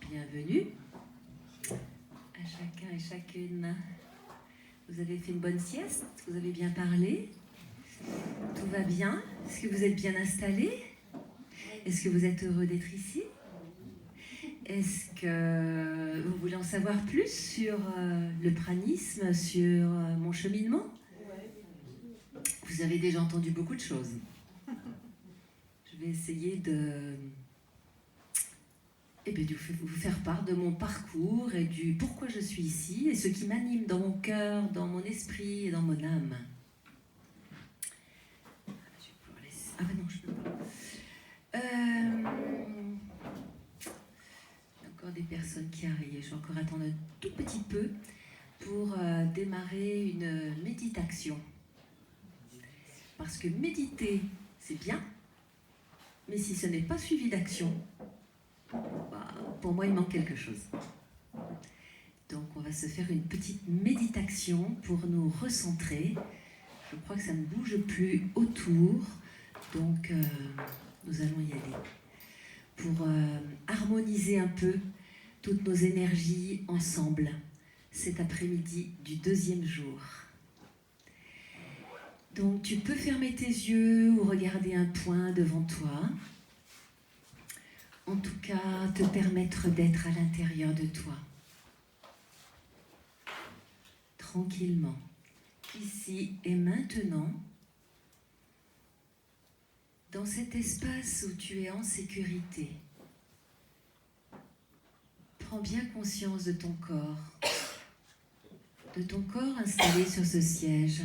Bienvenue à chacun et chacune. Vous avez fait une bonne sieste? Vous avez bien parlé? Tout va bien? Est-ce que vous êtes bien installés? Est-ce que vous êtes heureux d'être ici? Est-ce que vous voulez en savoir plus sur le pranisme, sur mon cheminement? Vous avez déjà entendu beaucoup de choses. Je vais essayer de vous faire part de mon parcours et du pourquoi je suis ici et ce qui m'anime dans mon cœur, dans mon esprit et dans mon âme. Ah ben non, je peux pas. Il y a encore des personnes qui arrivent. Je vais encore attendre un tout petit peu pour démarrer une méditation. Parce que méditer, c'est bien, mais si ce n'est pas suivi d'action, pour moi, il manque quelque chose. Donc, on va se faire une petite méditation pour nous recentrer. Je crois que ça ne bouge plus autour, donc nous allons y aller. Pour harmoniser un peu toutes nos énergies ensemble, cet après-midi du 2e jour. Donc, tu peux fermer tes yeux ou regarder un point devant toi. En tout cas, te permettre d'être à l'intérieur de toi. Tranquillement, ici et maintenant, dans cet espace où tu es en sécurité. Prends bien conscience de ton corps installé sur ce siège.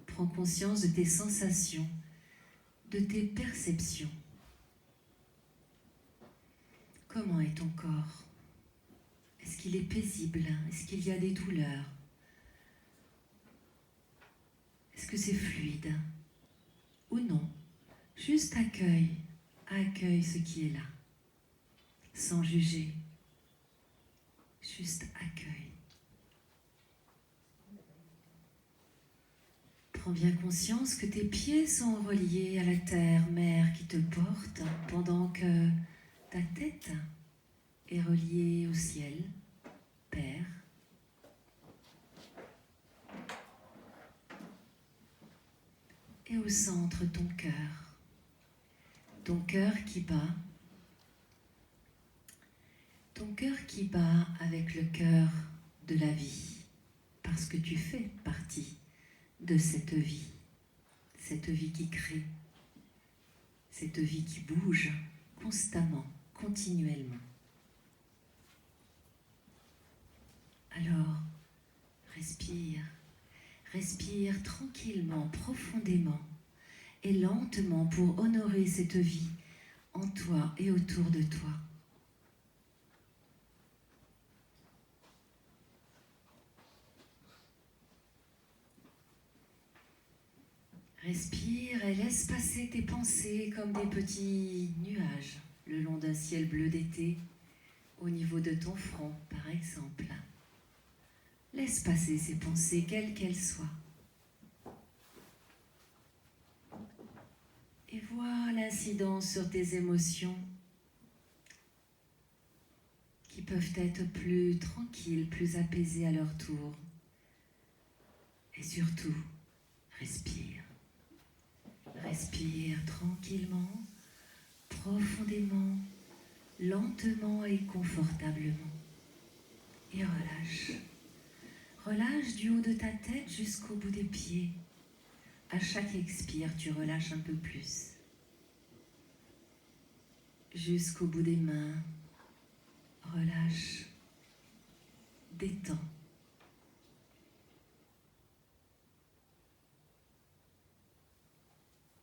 Prends conscience de tes sensations, de tes perceptions. Comment est ton corps? Est-ce qu'il est paisible? Est-ce qu'il y a des douleurs? Est-ce que c'est fluide? Ou non? Juste accueille ce qui est là, sans juger. Juste accueille. Prends bien conscience que tes pieds sont reliés à la terre, mère qui te porte, pendant que ta tête est reliée au ciel, Père. Et au centre, ton cœur qui bat. Ton cœur qui bat avec le cœur de la vie, parce que tu fais partie de cette vie qui crée, cette vie qui bouge constamment, continuellement. Alors, respire tranquillement, profondément et lentement pour honorer cette vie en toi et autour de toi. Respire et laisse passer tes pensées comme des petits nuages le long d'un ciel bleu d'été, au niveau de ton front, par exemple. Laisse passer ces pensées, quelles qu'elles soient. Et vois l'incidence sur tes émotions qui peuvent être plus tranquilles, plus apaisées à leur tour. Et surtout, respire. Respire tranquillement, profondément, lentement et confortablement. Et relâche. Relâche du haut de ta tête jusqu'au bout des pieds. À chaque expire, tu relâches un peu plus. Jusqu'au bout des mains, relâche, détends.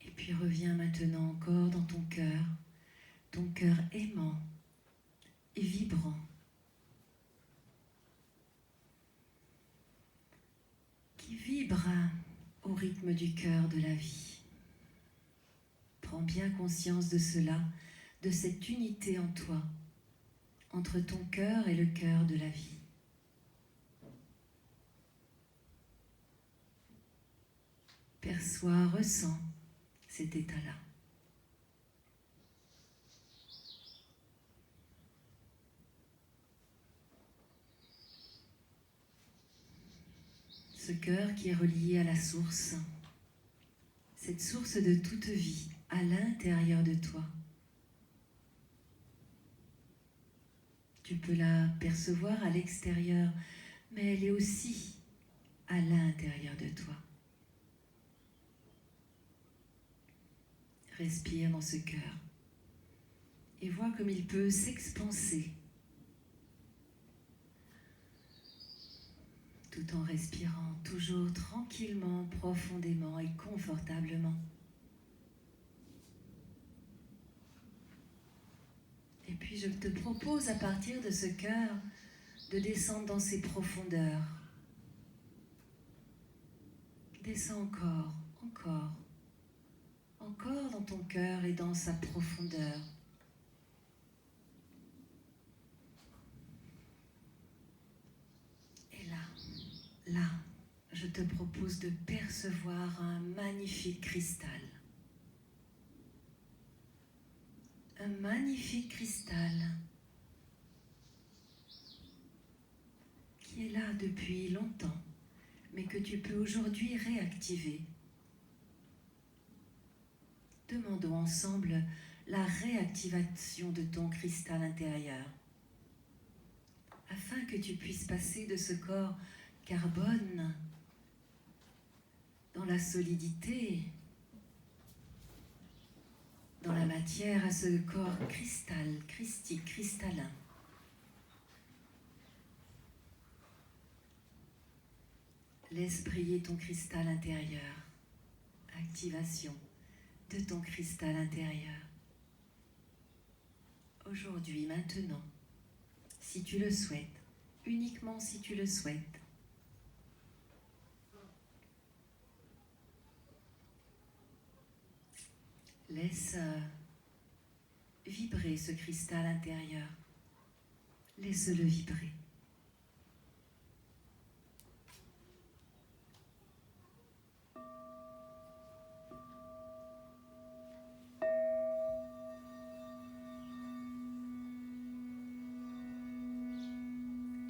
Et puis reviens maintenant encore dans ton cœur aimant, vibre au rythme du cœur de la vie. Prends bien conscience de cela, de cette unité en toi, entre ton cœur et le cœur de la vie. Perçois, ressens cet état-là. Ce cœur qui est relié à la source, cette source de toute vie à l'intérieur de toi. Tu peux la percevoir à l'extérieur, mais elle est aussi à l'intérieur de toi. Respire dans ce cœur et vois comme il peut s'expanser tout en respirant toujours tranquillement, profondément et confortablement. Et puis je te propose à partir de ce cœur de descendre dans ses profondeurs. Descends encore, encore, encore dans ton cœur et dans sa profondeur. Et là, je te propose de percevoir un magnifique cristal. Un magnifique cristal qui est là depuis longtemps, mais que tu peux aujourd'hui réactiver. Demandons ensemble la réactivation de ton cristal intérieur, afin que tu puisses passer de ce corps carbone dans la solidité, dans la matière, à ce corps christique, cristallin. Laisse briller ton cristal intérieur. Activation de ton cristal intérieur. Aujourd'hui, maintenant, si tu le souhaites, uniquement si tu le souhaites. Laisse vibrer ce cristal intérieur. Laisse-le vibrer.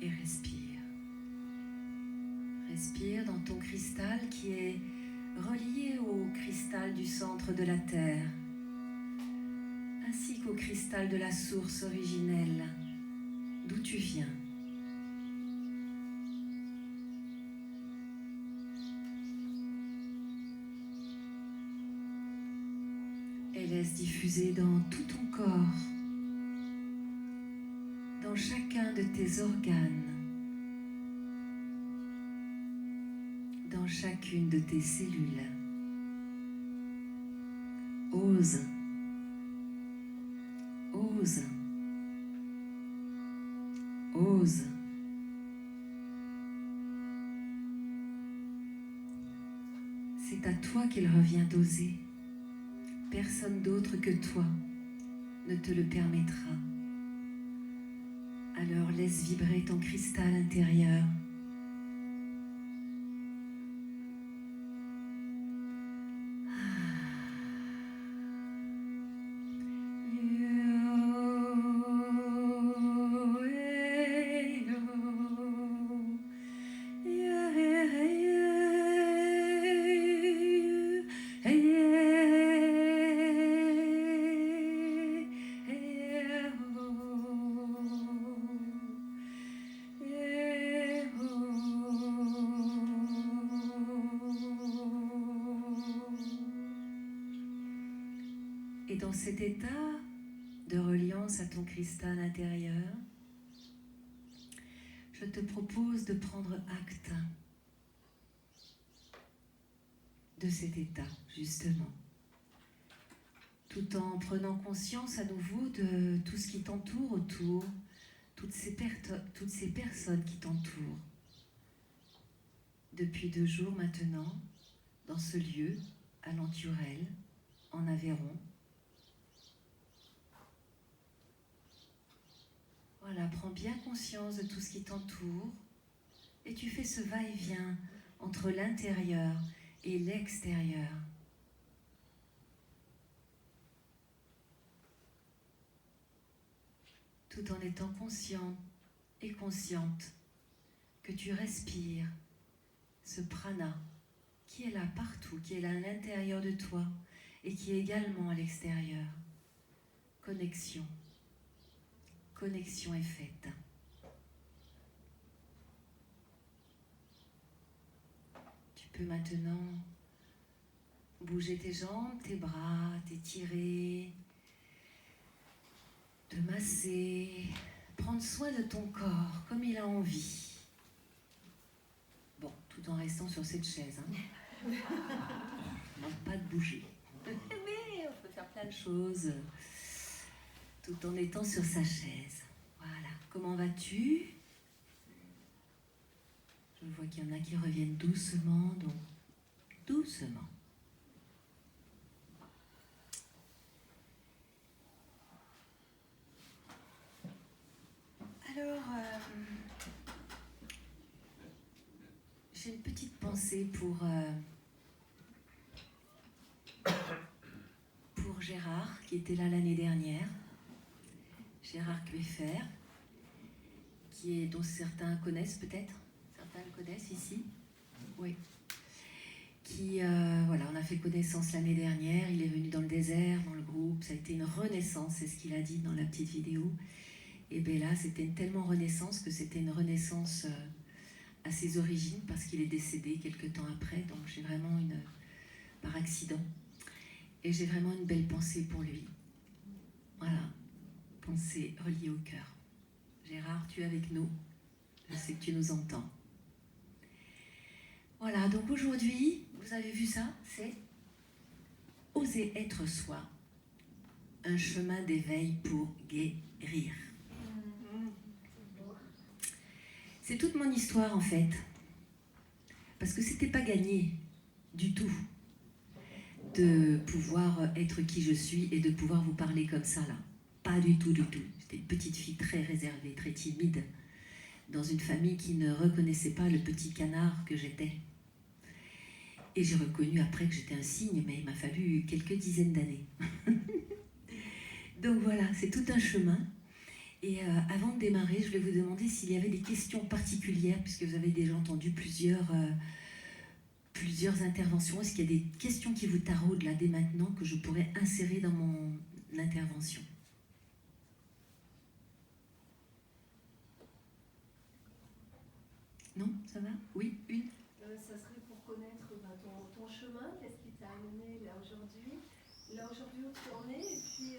Et respire. Respire dans ton cristal qui est relié au cristal du centre de la Terre, ainsi qu'au cristal de la source originelle, d'où tu viens. Et laisse diffuser dans tout ton corps, dans chacun de tes organes, dans chacune de tes cellules. Ose, ose, ose. C'est à toi qu'il revient d'oser. Personne d'autre que toi ne te le permettra. Alors laisse vibrer ton cristal intérieur. Et dans cet état de reliance à ton cristal intérieur, je te propose de prendre acte de cet état, justement, tout en prenant conscience à nouveau de tout ce qui t'entoure autour, toutes ces personnes qui t'entourent. depuis 2 jours maintenant, dans ce lieu, à Lenturel, en Aveyron. Voilà, prends bien conscience de tout ce qui t'entoure et tu fais ce va-et-vient entre l'intérieur et l'extérieur. Tout en étant conscient et consciente que tu respires ce prana qui est là partout, qui est là à l'intérieur de toi et qui est également à l'extérieur. Connexion. Connexion est faite. Tu peux maintenant bouger tes jambes, tes bras, t'étirer, te masser, prendre soin de ton corps comme il a envie. Bon, tout en restant sur cette chaise. Non, pas de bouger. Mais on peut faire plein de choses tout en étant sur sa chaise. Voilà. Comment vas-tu? Je vois qu'il y en a qui reviennent doucement, donc doucement. Alors, j'ai une petite pensée pour Gérard, qui était là l'année dernière. Gérard Queffer, dont certains connaissent peut-être. Certains le connaissent ici. Oui. Voilà, on a fait connaissance l'année dernière. Il est venu dans le désert, dans le groupe. Ça a été une renaissance, c'est ce qu'il a dit dans la petite vidéo. Et bien là, c'était une tellement renaissance que c'était une renaissance à ses origines, parce qu'il est décédé quelques temps après. Donc j'ai vraiment par accident. Et j'ai vraiment une belle pensée pour lui. Voilà, pensée reliée au cœur. Gérard, tu es avec nous. Je sais que tu nous entends. Voilà, donc aujourd'hui, vous avez vu ça, c'est oser être soi, un chemin d'éveil pour guérir. C'est toute mon histoire en fait, parce que c'était pas gagné du tout de pouvoir être qui je suis et de pouvoir vous parler comme ça là. Pas du tout, du tout. J'étais une petite fille très réservée, très timide, dans une famille qui ne reconnaissait pas le petit canard que j'étais. Et j'ai reconnu après que j'étais un cygne, mais il m'a fallu quelques dizaines d'années. Donc voilà, c'est tout un chemin. Et avant de démarrer, je voulais vous demander s'il y avait des questions particulières, puisque vous avez déjà entendu plusieurs interventions. Est-ce qu'il y a des questions qui vous taraudent là dès maintenant que je pourrais insérer dans mon intervention? Non, ça va? Oui, une? Ça serait pour connaître ton chemin, qu'est-ce qui t'a amené là aujourd'hui où tu en es, et puis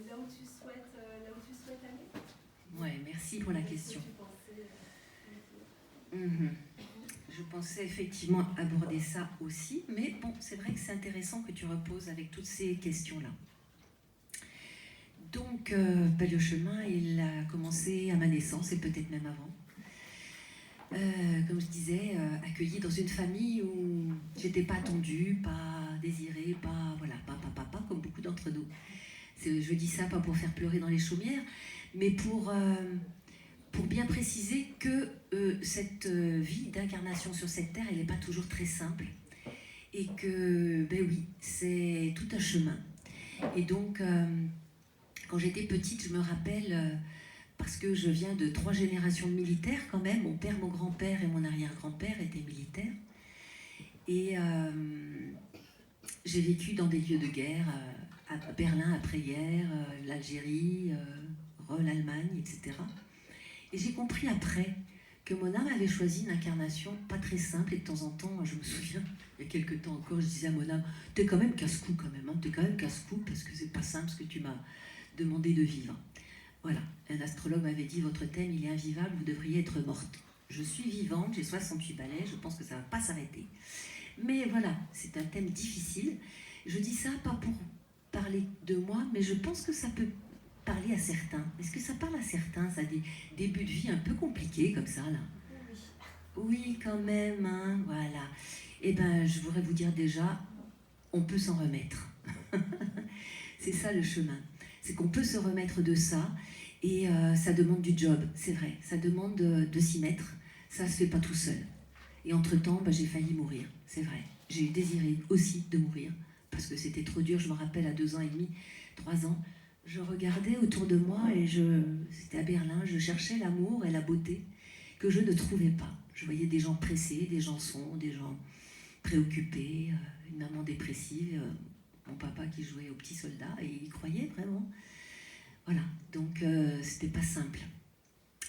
là où tu souhaites aller. Ouais, merci pour la question. Je pensais effectivement aborder ça aussi, mais bon, c'est vrai que c'est intéressant que tu reposes avec toutes ces questions-là. Donc, le chemin, il a commencé à ma naissance, et peut-être même avant. Comme je disais, accueillie dans une famille où j'étais pas attendue, pas désirée, pas comme beaucoup d'entre nous. Je dis ça pas pour faire pleurer dans les chaumières, mais pour bien préciser que cette vie d'incarnation sur cette terre, elle n'est pas toujours très simple, et que, ben oui, c'est tout un chemin. Et donc, quand j'étais petite, je me rappelle... parce que je viens de 3 générations de militaires quand même. Mon père, mon grand-père et mon arrière-grand-père étaient militaires. Et j'ai vécu dans des lieux de guerre, à Berlin après-guerre, l'Algérie, l'Allemagne, etc. Et j'ai compris après que mon âme avait choisi une incarnation pas très simple. Et de temps en temps, je me souviens, il y a quelques temps encore, je disais à mon âme, t'es quand même casse-cou quand même, hein, t'es quand même casse-cou parce que c'est pas simple ce que tu m'as demandé de vivre. Voilà, un astrologue m'avait dit, votre thème, il est invivable, vous devriez être morte. Je suis vivante, j'ai 68 balais, je pense que ça ne va pas s'arrêter. Mais voilà, c'est un thème difficile. Je dis ça pas pour parler de moi, mais je pense que ça peut parler à certains. Est-ce que ça parle à certains, ça, des débuts de vie un peu compliqués comme ça, là? Oui, quand même, hein, voilà. Eh bien, je voudrais vous dire déjà, on peut s'en remettre. C'est ça le chemin. C'est qu'on peut se remettre de ça et ça demande du job, c'est vrai. Ça demande de s'y mettre. Ça se fait pas tout seul. Et entre-temps, j'ai failli mourir, c'est vrai. J'ai désiré aussi de mourir parce que c'était trop dur. Je me rappelle à 2 ans et demi, 3 ans, je regardais autour de moi et c'était à Berlin, je cherchais l'amour et la beauté que je ne trouvais pas. Je voyais des gens pressés, des gens sombres, des gens préoccupés, une maman dépressive, mon papa qui jouait au petit soldat et il y croyait vraiment. Voilà, donc c'était pas simple.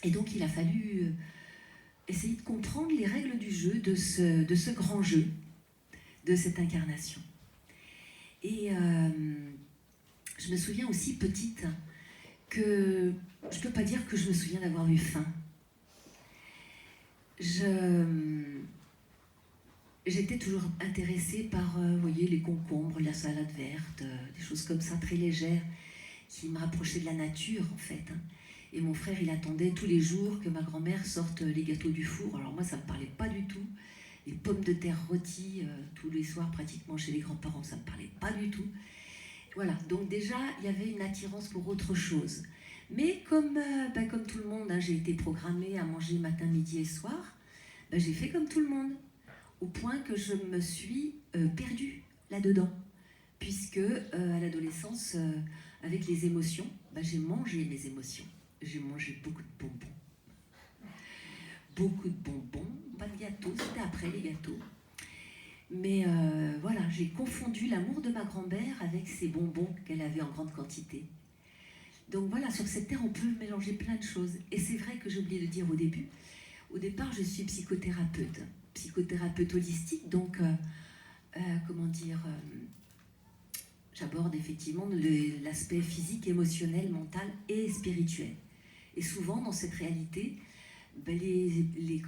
Et donc il a fallu essayer de comprendre les règles du jeu, de ce grand jeu, de cette incarnation. Et je me souviens aussi petite que je ne peux pas dire que je me souviens d'avoir eu faim. J'étais toujours intéressée par, vous voyez, les concombres, la salade verte, des choses comme ça, très légères, qui me rapprochaient de la nature, en fait. Et mon frère, il attendait tous les jours que ma grand-mère sorte les gâteaux du four. Alors moi, ça ne me parlait pas du tout. Les pommes de terre rôties, tous les soirs, pratiquement, chez les grands-parents, ça ne me parlait pas du tout. Voilà, donc déjà, il y avait une attirance pour autre chose. Mais comme tout le monde, j'ai été programmée à manger matin, midi et soir, j'ai fait comme tout le monde. Au point que je me suis perdue là-dedans. Puisque à l'adolescence, avec les émotions, j'ai mangé mes émotions. J'ai mangé beaucoup de bonbons. Beaucoup de bonbons, pas de gâteaux, c'était après les gâteaux. Mais voilà, j'ai confondu l'amour de ma grand-mère avec ces bonbons qu'elle avait en grande quantité. Donc voilà, sur cette terre, on peut mélanger plein de choses. Et c'est vrai que j'ai oublié de dire au début, au départ, je suis psychothérapeute holistique, donc j'aborde effectivement l'aspect physique, émotionnel, mental et spirituel. Et souvent, dans cette réalité, les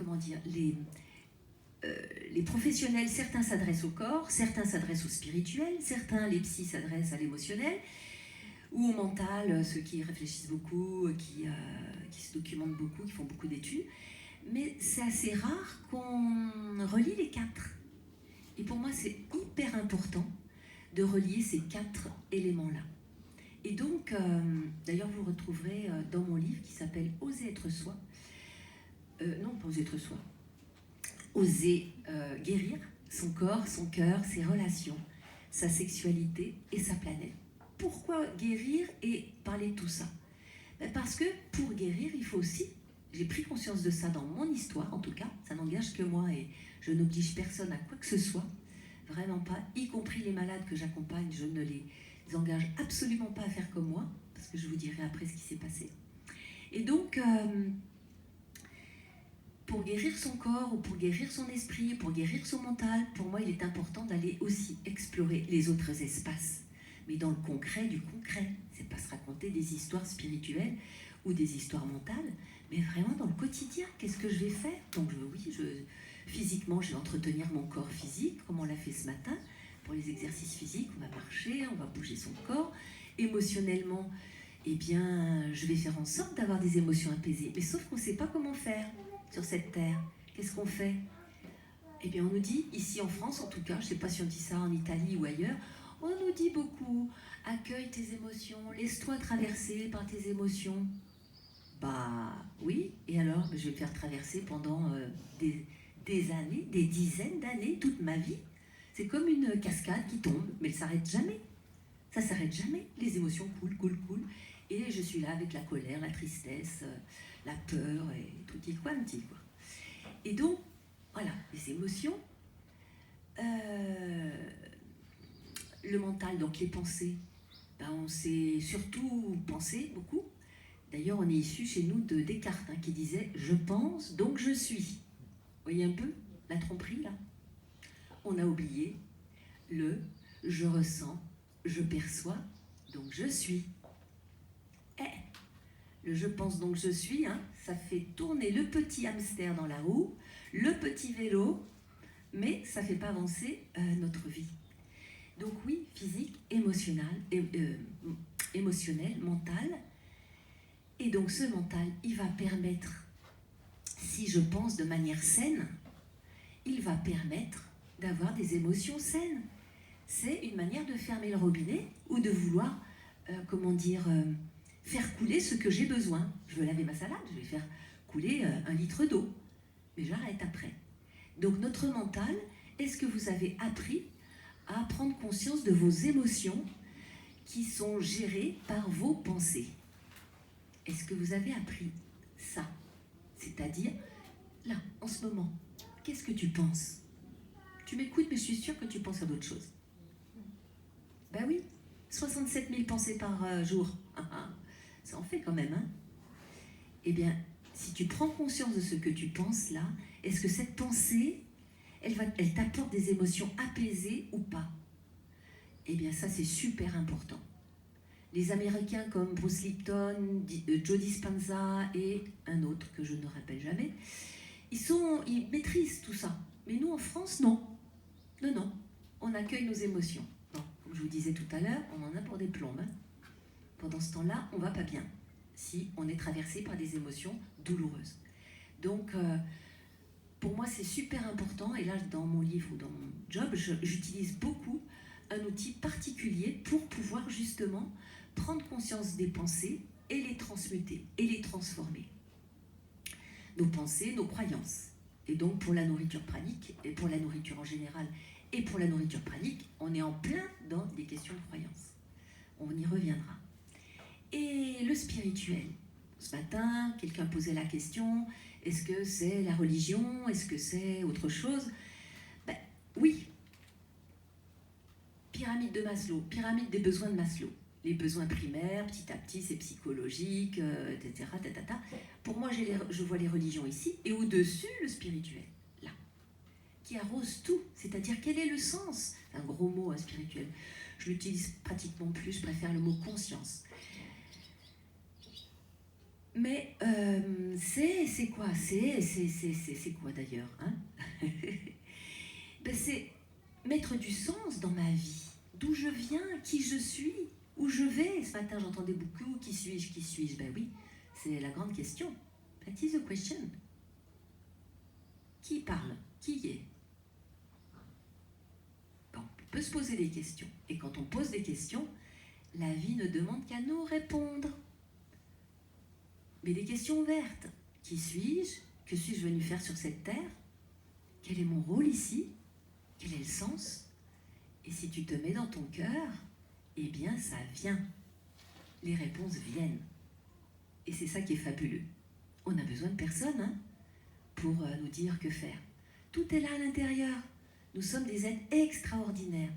professionnels, certains s'adressent au corps, certains s'adressent au spirituel, certains, les psys, s'adressent à l'émotionnel ou au mental, ceux qui réfléchissent beaucoup, qui se documentent beaucoup, qui font beaucoup d'études. Mais c'est assez rare qu'on relie les 4. Et pour moi, c'est hyper important de relier ces 4 éléments-là. Et donc, d'ailleurs, vous retrouverez dans mon livre qui s'appelle « Oser être soi ». Non, pas oser être soi. Oser guérir son corps, son cœur, ses relations, sa sexualité et sa planète. Pourquoi guérir et parler de tout ça ? Parce que pour guérir, il faut aussi... J'ai pris conscience de ça dans mon histoire, en tout cas, ça n'engage que moi et je n'oblige personne à quoi que ce soit, vraiment pas, y compris les malades que j'accompagne, je ne les engage absolument pas à faire comme moi, parce que je vous dirai après ce qui s'est passé. Et donc, pour guérir son corps, ou pour guérir son esprit, pour guérir son mental, pour moi, il est important d'aller aussi explorer les autres espaces, mais dans le concret du concret. C'est pas se raconter des histoires spirituelles ou des histoires mentales, mais vraiment dans le quotidien. Qu'est-ce que je vais faire ? Donc physiquement, je vais entretenir mon corps physique, comme on l'a fait ce matin. Pour les exercices physiques, on va marcher, on va bouger son corps. Émotionnellement, je vais faire en sorte d'avoir des émotions apaisées. Mais sauf qu'on ne sait pas comment faire sur cette terre. Qu'est-ce qu'on fait ? On nous dit, ici en France en tout cas, je ne sais pas si on dit ça en Italie ou ailleurs, on nous dit beaucoup, accueille tes émotions, laisse-toi traverser par tes émotions. Oui, et alors je vais me faire traverser pendant des années, des dizaines d'années, toute ma vie. C'est comme une cascade qui tombe, mais elle ne s'arrête jamais. Ça ne s'arrête jamais. Les émotions coulent. Et je suis là avec la colère, la tristesse, la peur et tutti quanti, quoi. Et donc, voilà, les émotions. Le mental, donc les pensées. On sait surtout penser beaucoup. D'ailleurs, on est issu chez nous de Descartes, qui disait « je pense, donc je suis ». Vous voyez un peu la tromperie, là ? On a oublié le « je ressens, je perçois, donc je suis ». Le « je pense, donc je suis », ça fait tourner le petit hamster dans la roue, le petit vélo, mais ça ne fait pas avancer notre vie. Donc oui, physique, émotionnel, mental. Et donc ce mental, il va permettre, si je pense de manière saine, il va permettre d'avoir des émotions saines. C'est une manière de fermer le robinet ou de vouloir, faire couler ce que j'ai besoin. Je veux laver ma salade, je vais faire couler 1 litre d'eau, mais j'arrête après. Donc notre mental, est-ce que vous avez appris à prendre conscience de vos émotions qui sont gérées par vos pensées? Est-ce que vous avez appris ça? C'est-à-dire, là, en ce moment, qu'est-ce que tu penses? Tu m'écoutes, mais je suis sûre que tu penses à d'autres choses. Ben oui, 67 000 pensées par jour. Ça en fait quand même, hein? Eh bien, si tu prends conscience de ce que tu penses là, est-ce que cette pensée, elle t'apporte des émotions apaisées ou pas? Eh bien, ça, c'est super important. Les Américains comme Bruce Lipton, Joe Dispenza et un autre que je ne rappelle jamais, ils maîtrisent tout ça. Mais nous, en France, non. Non. On accueille nos émotions. Non. Comme je vous disais tout à l'heure, on en a pour des plombes. Hein. Pendant ce temps-là, on ne va pas bien si on est traversé par des émotions douloureuses. Donc, pour moi, c'est super important. Et là, dans mon livre ou dans mon job, j'utilise beaucoup un outil particulier pour pouvoir justement prendre conscience des pensées et les transmuter et les transformer. Nos pensées, nos croyances. Et donc pour la nourriture pranique, et pour la nourriture en général, et pour la nourriture pranique, on est en plein dans des questions de croyances. On y reviendra. Et le spirituel. Ce matin, quelqu'un posait la question, est-ce que c'est la religion? Est-ce que c'est autre chose? Ben, oui. Pyramide de Maslow, pyramide des besoins de Maslow. Les besoins primaires, petit à petit, c'est psychologique, etc. Pour moi, je vois les religions ici, et au-dessus, le spirituel, là, qui arrose tout. C'est-à-dire, quel est le sens? C'est un gros mot, hein, spirituel. Je l'utilise pratiquement plus, je préfère le mot conscience. Mais c'est quoi? C'est quoi d'ailleurs, hein? Ben, c'est mettre du sens dans ma vie. D'où je viens, qui je suis, où je vais. Ce matin, j'entendais beaucoup, qui suis-je? Ben oui, c'est la grande question. That is the question. Qui parle? Qui est? Bon, on peut se poser des questions. Et quand on pose des questions, la vie ne demande qu'à nous répondre. Mais des questions ouvertes. Qui suis-je? Que suis-je venu faire sur cette terre? Quel est mon rôle ici? Quel est le sens? Et si tu te mets dans ton cœur, eh bien ça vient. Les réponses viennent. Et c'est ça qui est fabuleux. On n'a besoin de personne hein, pour nous dire que faire. Tout est là à l'intérieur. Nous sommes des êtres extraordinaires,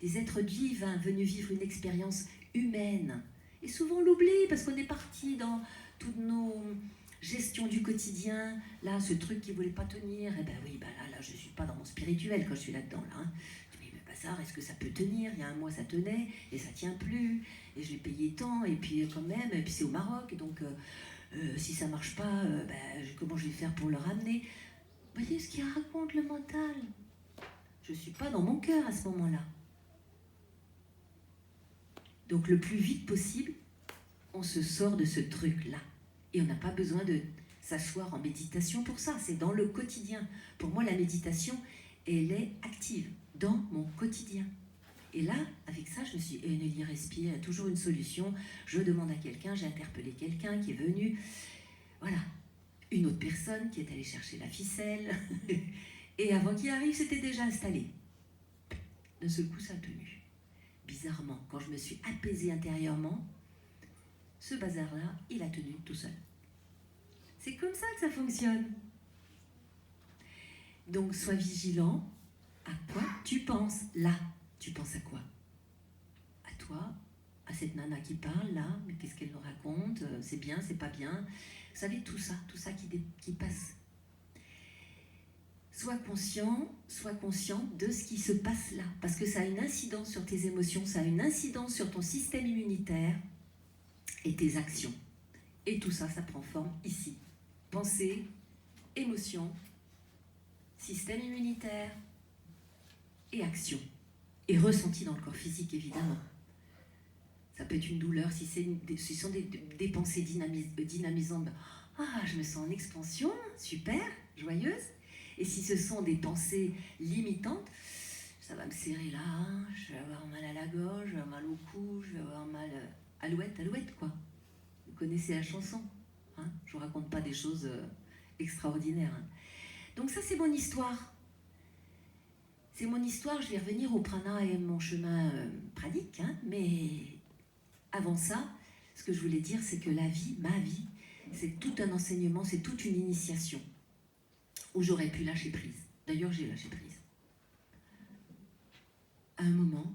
des êtres divins venus vivre une expérience humaine. Et souvent on l'oublie parce qu'on est parti dans toutes nos gestions du quotidien. Là, ce truc qui ne voulait pas tenir, eh ben oui, ben là, je ne suis pas dans mon spirituel quand je suis là-dedans. Là, hein. Est-ce que ça peut tenir? Il y a un mois ça tenait et ça tient plus et je l'ai payé tant et puis quand même et puis c'est au Maroc donc si ça marche pas comment je vais faire pour le ramener? Vous voyez ce qu'il raconte le mental? Je suis pas dans mon cœur à ce moment-là. Donc le plus vite possible on se sort de ce truc-là et on n'a pas besoin de s'asseoir en méditation pour ça, c'est dans le quotidien. Pour moi la méditation elle est active dans mon quotidien. Et là, avec ça, je me suis dit, Nelly, respire, il y a toujours une solution. Je demande à quelqu'un, j'ai interpellé quelqu'un qui est venu. Voilà, une autre personne qui est allée chercher la ficelle. Et avant qu'il arrive, c'était déjà installé. D'un seul coup, ça a tenu. Bizarrement, quand je me suis apaisée intérieurement, ce bazar-là, il a tenu tout seul. C'est comme ça que ça fonctionne. Donc, sois vigilant. À quoi tu penses là? Tu penses à quoi? À toi? À cette nana qui parle là? Mais qu'est-ce qu'elle nous raconte? C'est bien, c'est pas bien? Vous savez, tout ça qui passe. Sois conscient de ce qui se passe là. Parce que ça a une incidence sur tes émotions, ça a une incidence sur ton système immunitaire et tes actions. Et tout ça, ça prend forme ici. Pensée, émotion, système immunitaire, et action, et ressenti dans le corps physique, évidemment. Ça peut être une douleur, si ce sont des pensées dynamisantes, Ah, je me sens en expansion, super, joyeuse. Et si ce sont des pensées limitantes, ça va me serrer la hanche, je vais avoir mal à la gorge, je vais avoir mal au cou, je vais avoir mal alouette, alouette quoi. Vous connaissez la chanson, hein? Je vous raconte pas des choses extraordinaires. Hein. Donc ça c'est mon histoire. C'est mon histoire, je vais revenir au prana et mon chemin pranique, hein, mais avant ça, ce que je voulais dire, c'est que la vie, ma vie, c'est tout un enseignement, c'est toute une initiation où j'aurais pu lâcher prise. D'ailleurs, j'ai lâché prise. À un moment,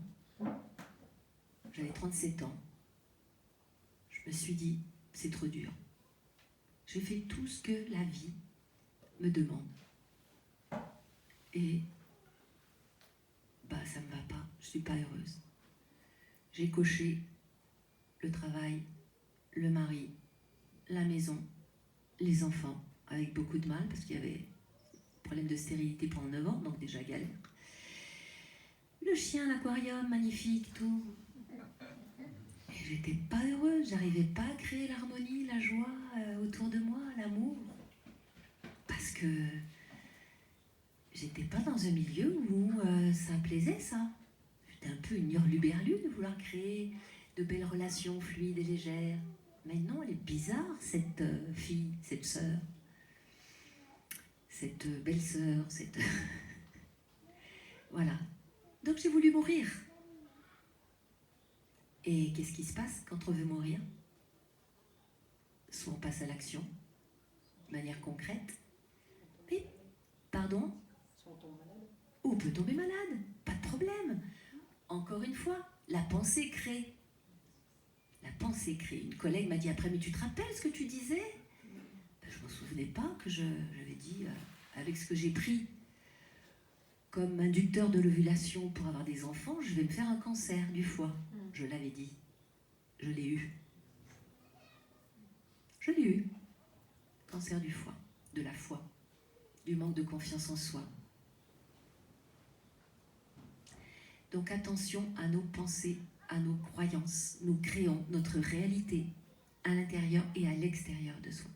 j'avais 37 ans, je me suis dit, c'est trop dur. J'ai fait tout ce que la vie me demande. Et ça ne me va pas, je ne suis pas heureuse. J'ai coché le travail, le mari, la maison, les enfants, avec beaucoup de mal, parce qu'il y avait problème de stérilité pendant 9 ans, donc déjà galère. Le chien, l'aquarium, magnifique, tout. Et j'étais pas heureuse, j'arrivais pas à créer l'harmonie, la joie autour de moi, l'amour. Parce que j'étais pas dans un milieu où ça me plaisait, ça. J'étais un peu une hurluberlue de vouloir créer de belles relations fluides et légères. Mais non, elle est bizarre, cette fille, cette sœur. Cette belle-sœur, cette... Voilà. Donc j'ai voulu mourir. Et qu'est-ce qui se passe quand on veut mourir? Soit on passe à l'action, de manière concrète. Et, pardon? Ou on peut tomber malade, pas de problème. Encore une fois, la pensée crée. La pensée crée. Une collègue m'a dit après, mais tu te rappelles ce que tu disais? Je ne me souvenais pas que j'avais dit, avec ce que j'ai pris comme inducteur de l'ovulation pour avoir des enfants, je vais me faire un cancer du foie. Je l'avais dit. Je l'ai eu. Je l'ai eu. Cancer du foie, de la foi, du manque de confiance en soi. Donc attention à nos pensées, à nos croyances. Nous créons notre réalité à l'intérieur et à l'extérieur de soi.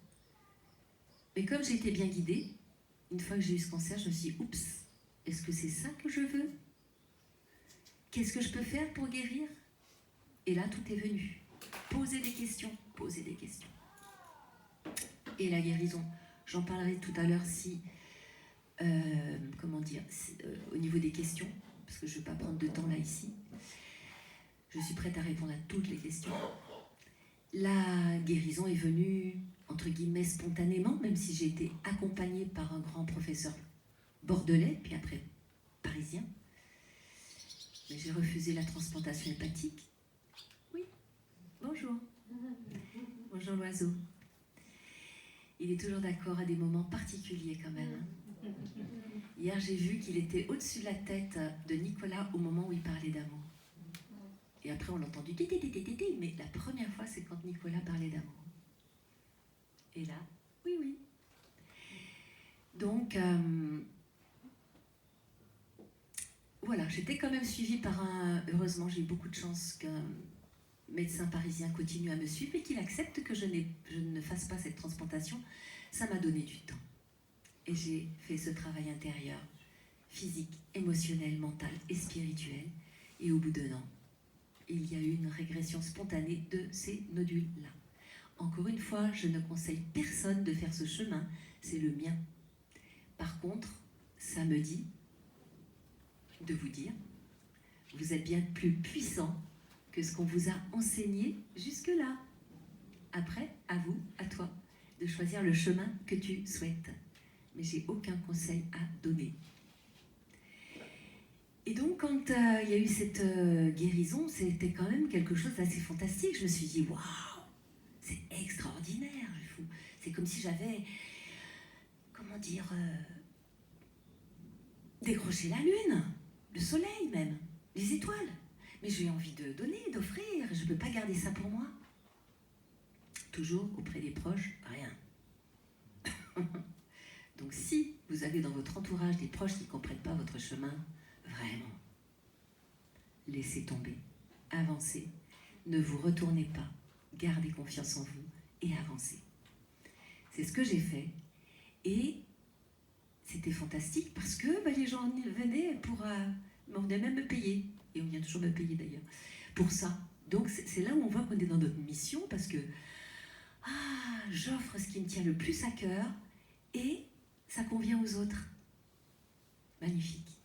Mais comme j'ai été bien guidée, une fois que j'ai eu ce cancer, je me suis dit, oups, est-ce que c'est ça que je veux? Qu'est-ce que je peux faire pour guérir? Et là, tout est venu. Poser des questions, poser des questions. Et la guérison, j'en parlerai tout à l'heure si, au niveau des questions, parce que je ne vais pas prendre de temps là ici. Je suis prête à répondre à toutes les questions. La guérison est venue, entre guillemets, spontanément, même si j'ai été accompagnée par un grand professeur bordelais, puis après parisien. Mais j'ai refusé la transplantation hépatique. Oui, bonjour. Bonjour l'oiseau. Il est toujours d'accord à des moments particuliers quand même. Hein. Hier, j'ai vu qu'il était au-dessus de la tête de Nicolas au moment où il parlait d'amour. Et après, on l'a entendu, mais la première fois, c'est quand Nicolas parlait d'amour. Et là, oui, oui. Donc, voilà, j'étais quand même suivie par heureusement, j'ai eu beaucoup de chance qu'un médecin parisien continue à me suivre et qu'il accepte que je ne fasse pas cette transplantation. Ça m'a donné du temps. Et j'ai fait ce travail intérieur, physique, émotionnel, mental et spirituel. Et au bout d'un an, il y a eu une régression spontanée de ces nodules-là. Encore une fois, je ne conseille personne de faire ce chemin, c'est le mien. Par contre, ça me dit de vous dire, vous êtes bien plus puissant que ce qu'on vous a enseigné jusque-là. Après, à vous, à toi, de choisir le chemin que tu souhaites. Mais j'ai aucun conseil à donner. Et donc, quand il y a eu cette guérison, c'était quand même quelque chose d'assez fantastique. Je me suis dit, waouh, c'est extraordinaire. C'est comme si j'avais, décroché la lune, le soleil même, les étoiles. Mais j'ai envie de donner, d'offrir. Je ne peux pas garder ça pour moi. Toujours auprès des proches, rien. Donc, si vous avez dans votre entourage des proches qui ne comprennent pas votre chemin, vraiment, laissez tomber, avancez, ne vous retournez pas, gardez confiance en vous et avancez. C'est ce que j'ai fait. Et c'était fantastique parce que les gens venaient on venait même me payer. Et on vient toujours me payer d'ailleurs pour ça. Donc c'est là où on voit qu'on est dans notre mission parce que j'offre ce qui me tient le plus à cœur et ça convient aux autres. Magnifique.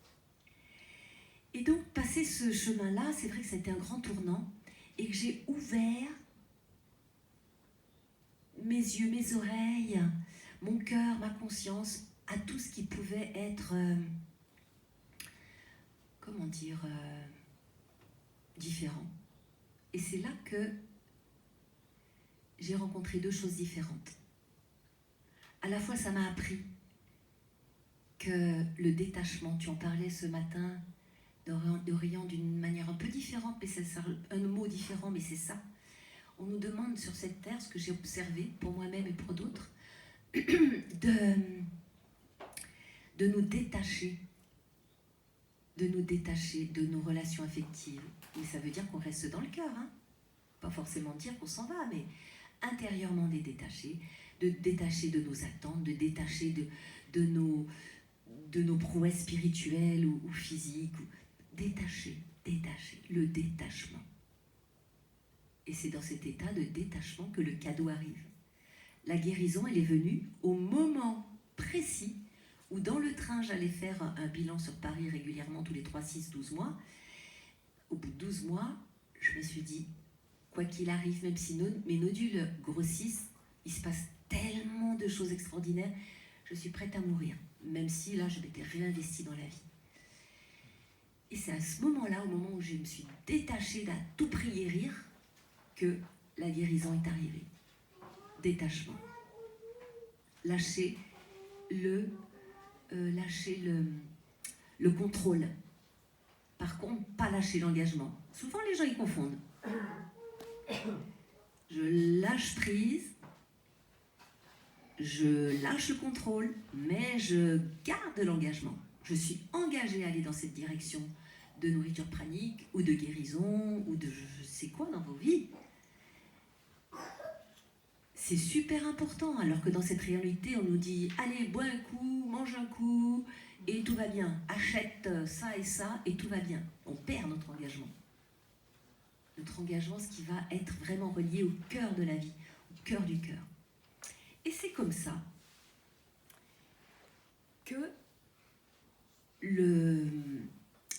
Et donc, passer ce chemin-là, c'est vrai que ça a été un grand tournant et que j'ai ouvert mes yeux, mes oreilles, mon cœur, ma conscience à tout ce qui pouvait être, différent. Et c'est là que j'ai rencontré deux choses différentes. À la fois, ça m'a appris que le détachement, tu en parlais ce matin, d'Orient d'une manière un peu différente, mais c'est un mot différent, mais c'est ça. On nous demande sur cette terre, ce que j'ai observé pour moi-même et pour d'autres, de nous détacher de nos relations affectives. Mais ça veut dire qu'on reste dans le cœur, hein. Pas forcément dire qu'on s'en va, mais intérieurement de détacher de nos attentes, de détacher de nos prouesses spirituelles ou physiques. Détacher, le détachement. Et c'est dans cet état de détachement que le cadeau arrive. La guérison, elle est venue au moment précis où dans le train, j'allais faire un bilan sur Paris régulièrement tous les 3, 6, 12 mois. Au bout de 12 mois, je me suis dit, quoi qu'il arrive, même si mes nodules grossissent, il se passe tellement de choses extraordinaires, je suis prête à mourir, même si là, je m'étais réinvestie dans la vie. Et c'est à ce moment-là, au moment où je me suis détachée d'à tout prix guérir, que la guérison est arrivée. Détachement. Lâcher le contrôle. Par contre, pas lâcher l'engagement. Souvent, les gens y confondent. Je lâche prise, je lâche le contrôle, mais je garde l'engagement. Je suis engagée à aller dans cette direction de nourriture pranique ou de guérison ou de je sais quoi dans vos vies. C'est super important, alors que dans cette réalité, on nous dit « Allez, bois un coup, mange un coup, et tout va bien. Achète ça et ça, et tout va bien. » On perd notre engagement. Notre engagement, ce qui va être vraiment relié au cœur de la vie, au cœur du cœur. Et c'est comme ça que le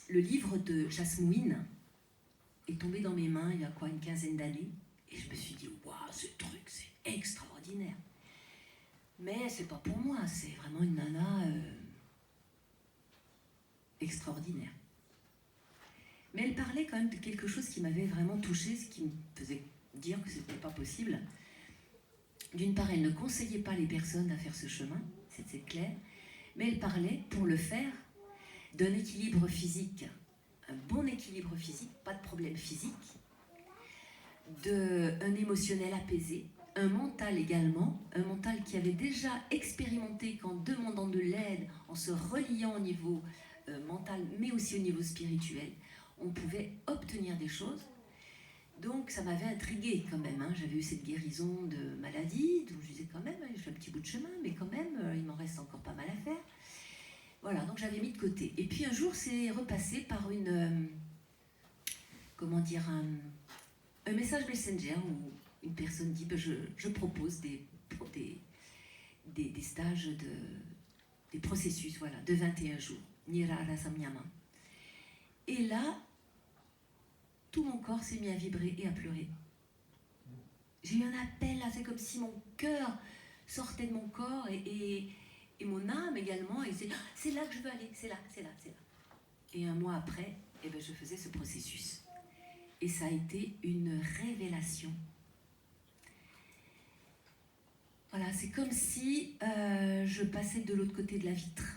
livre de Jasmouine est tombé dans mes mains il y a une quinzaine d'années. Et je me suis dit, waouh, ce truc, c'est extraordinaire. Mais c'est pas pour moi, c'est vraiment une nana extraordinaire. Mais elle parlait quand même de quelque chose qui m'avait vraiment touchée, ce qui me faisait dire que c'était pas possible. D'une part, elle ne conseillait pas les personnes à faire ce chemin, c'est clair, mais elle parlait, pour le faire, d'un équilibre physique, un bon équilibre physique, pas de problème physique, d'un émotionnel apaisé, un mental également, un mental qui avait déjà expérimenté qu'en demandant de l'aide, en se reliant au niveau mental, mais aussi au niveau spirituel, on pouvait obtenir des choses. Donc ça m'avait intriguée quand même, hein. J'avais eu cette guérison de maladie, donc je disais quand même, j'ai fait un petit bout de chemin, mais quand même, il m'en reste encore pas mal à faire. Voilà, donc j'avais mis de côté. Et puis un jour, c'est repassé par un message Messenger où une personne dit, je propose des stages, des processus, voilà, de 21 jours. Nira Rasamyama. Et là, tout mon corps s'est mis à vibrer et à pleurer. J'ai eu un appel, là, c'est comme si mon cœur sortait de mon corps et mon âme également, et c'est là que je veux aller, c'est là. Et un mois après, je faisais ce processus. Et ça a été une révélation. Voilà, c'est comme si je passais de l'autre côté de la vitre.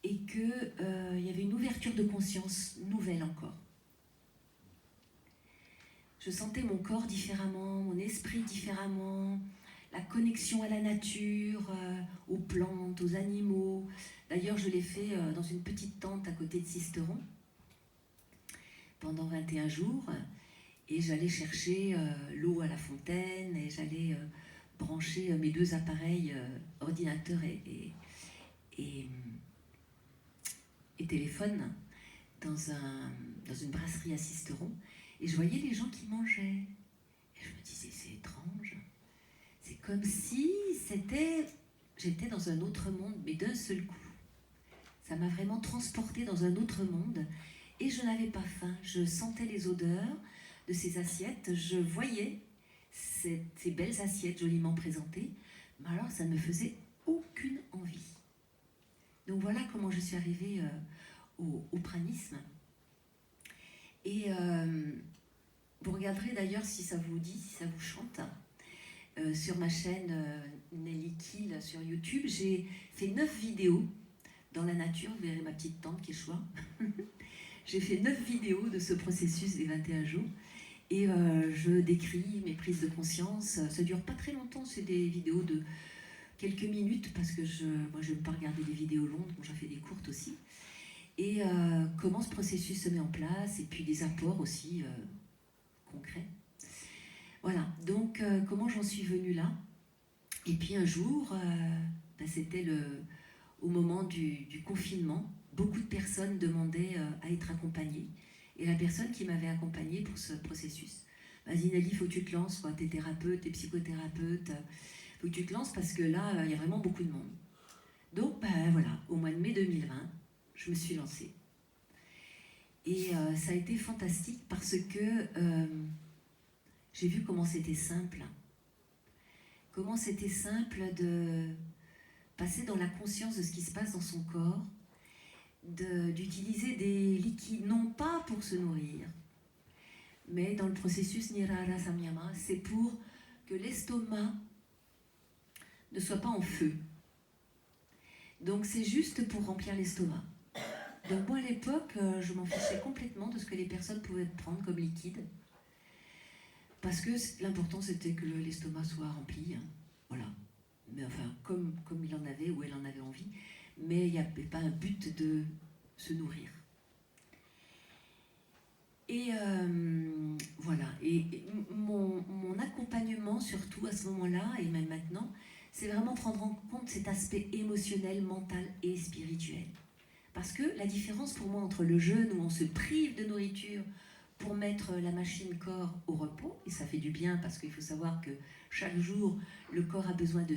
Et qu'il y avait une ouverture de conscience nouvelle encore. Je sentais mon corps différemment, mon esprit différemment, la connexion à la nature, aux plantes, aux animaux. D'ailleurs, je l'ai fait dans une petite tente à côté de Sisteron pendant 21 jours. Et j'allais chercher l'eau à la fontaine et j'allais branché mes 2 appareils, ordinateur et téléphone, dans une brasserie à Sisteron, et je voyais les gens qui mangeaient. Et je me disais, c'est étrange. C'est comme si j'étais dans un autre monde, mais d'un seul coup. Ça m'a vraiment transportée dans un autre monde, et je n'avais pas faim. Je sentais les odeurs de ces assiettes, je voyais ces belles assiettes joliment présentées, mais alors ça ne me faisait aucune envie. Donc voilà comment je suis arrivée au pranisme. Et vous regarderez d'ailleurs, si ça vous dit, si ça vous chante, sur ma chaîne Nelly Kiel sur YouTube, j'ai fait 9 vidéos dans la nature. Vous verrez ma petite tante qui échoue. J'ai fait 9 vidéos de ce processus des 21 jours. Et je décris mes prises de conscience. Ça dure pas très longtemps, c'est des vidéos de quelques minutes, parce que moi je n'aime pas regarder des vidéos longues, j'en fais des courtes aussi. Et comment ce processus se met en place, et puis des apports aussi concrets. Voilà, donc comment j'en suis venue là. Et puis un jour, c'était au moment du confinement, beaucoup de personnes demandaient à être accompagnées. Et la personne qui m'avait accompagnée pour ce processus m'a dit, Nelly, il faut que tu te lances, quoi. T'es thérapeute, t'es psychothérapeute, il faut que tu te lances parce que là, il y a vraiment beaucoup de monde. Donc voilà, au mois de mai 2020, je me suis lancée. Et ça a été fantastique parce que j'ai vu comment c'était simple. Comment c'était simple de passer dans la conscience de ce qui se passe dans son corps, d'utiliser des liquides, non pas pour se nourrir, mais dans le processus Nirara Samyama, c'est pour que l'estomac ne soit pas en feu. Donc c'est juste pour remplir l'estomac. Donc moi à l'époque, je m'en fichais complètement de ce que les personnes pouvaient prendre comme liquide, parce que l'important c'était que l'estomac soit rempli, hein. Voilà. Mais enfin, comme il en avait ou elle en avait envie, mais il n'y avait pas un but de se nourrir. Et voilà. Et mon accompagnement, surtout à ce moment-là, et même maintenant, c'est vraiment prendre en compte cet aspect émotionnel, mental et spirituel. Parce que la différence pour moi entre le jeûne où on se prive de nourriture pour mettre la machine corps au repos, et ça fait du bien parce qu'il faut savoir que chaque jour, le corps a besoin de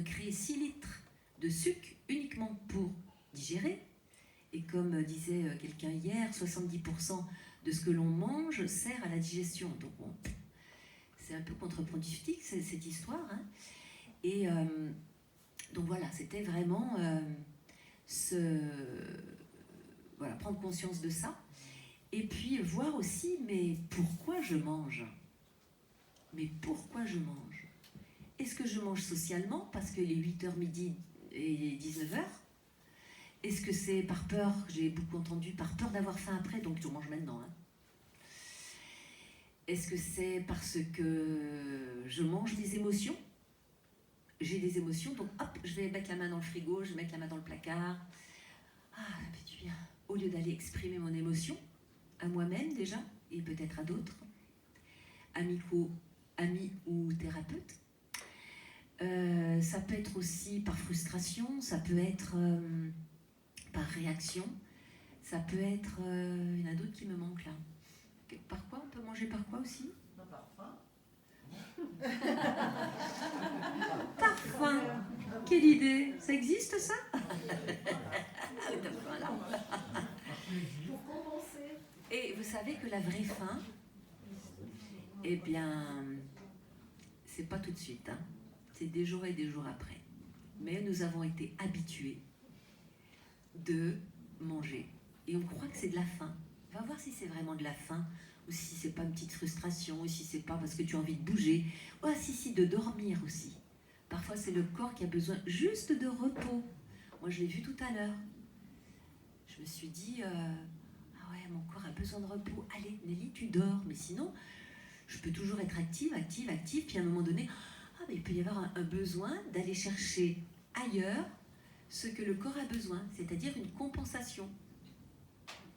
créer 6 litres de sucre uniquement pour digérer. Et comme disait quelqu'un hier, 70% de ce que l'on mange sert à la digestion. Donc bon, c'est un peu contre-productif cette histoire, hein. Et donc voilà, c'était vraiment voilà, prendre conscience de ça. Et puis voir aussi, mais pourquoi je mange ? Mais pourquoi je mange ? Est-ce que je mange socialement parce que les 8h midi et 19h ? Est-ce que c'est par peur, j'ai beaucoup entendu, par peur d'avoir faim après, donc je mange maintenant, hein. Est-ce que c'est parce que je mange des émotions ? J'ai des émotions, donc hop, je vais mettre la main dans le frigo, je vais mettre la main dans le placard. Ah, ça fait du bien. Au lieu d'aller exprimer mon émotion, à moi-même déjà, et peut-être à d'autres, amis ou thérapeutes. Ça peut être aussi par frustration, ça peut être par réaction, ça peut être... il y en a d'autres qui me manquent là. Par quoi ? On peut manger par quoi aussi ? Par faim. Par faim. Quelle idée. Ça existe ça ? Voilà. Pour compenser. Et vous savez que la vraie faim, eh bien, c'est pas tout de suite, hein. C'est des jours et des jours après. Mais nous avons été habitués de manger. Et on croit que c'est de la faim. Va voir si c'est vraiment de la faim, ou si c'est pas une petite frustration, ou si c'est pas parce que tu as envie de bouger. Oh, si, de dormir aussi. Parfois, c'est le corps qui a besoin juste de repos. Moi, je l'ai vu tout à l'heure. Je me suis dit, ah ouais, mon corps a besoin de repos. Allez, Nelly, tu dors. Mais sinon, je peux toujours être active. Puis à un moment donné, mais il peut y avoir un besoin d'aller chercher ailleurs ce que le corps a besoin, c'est-à-dire une compensation.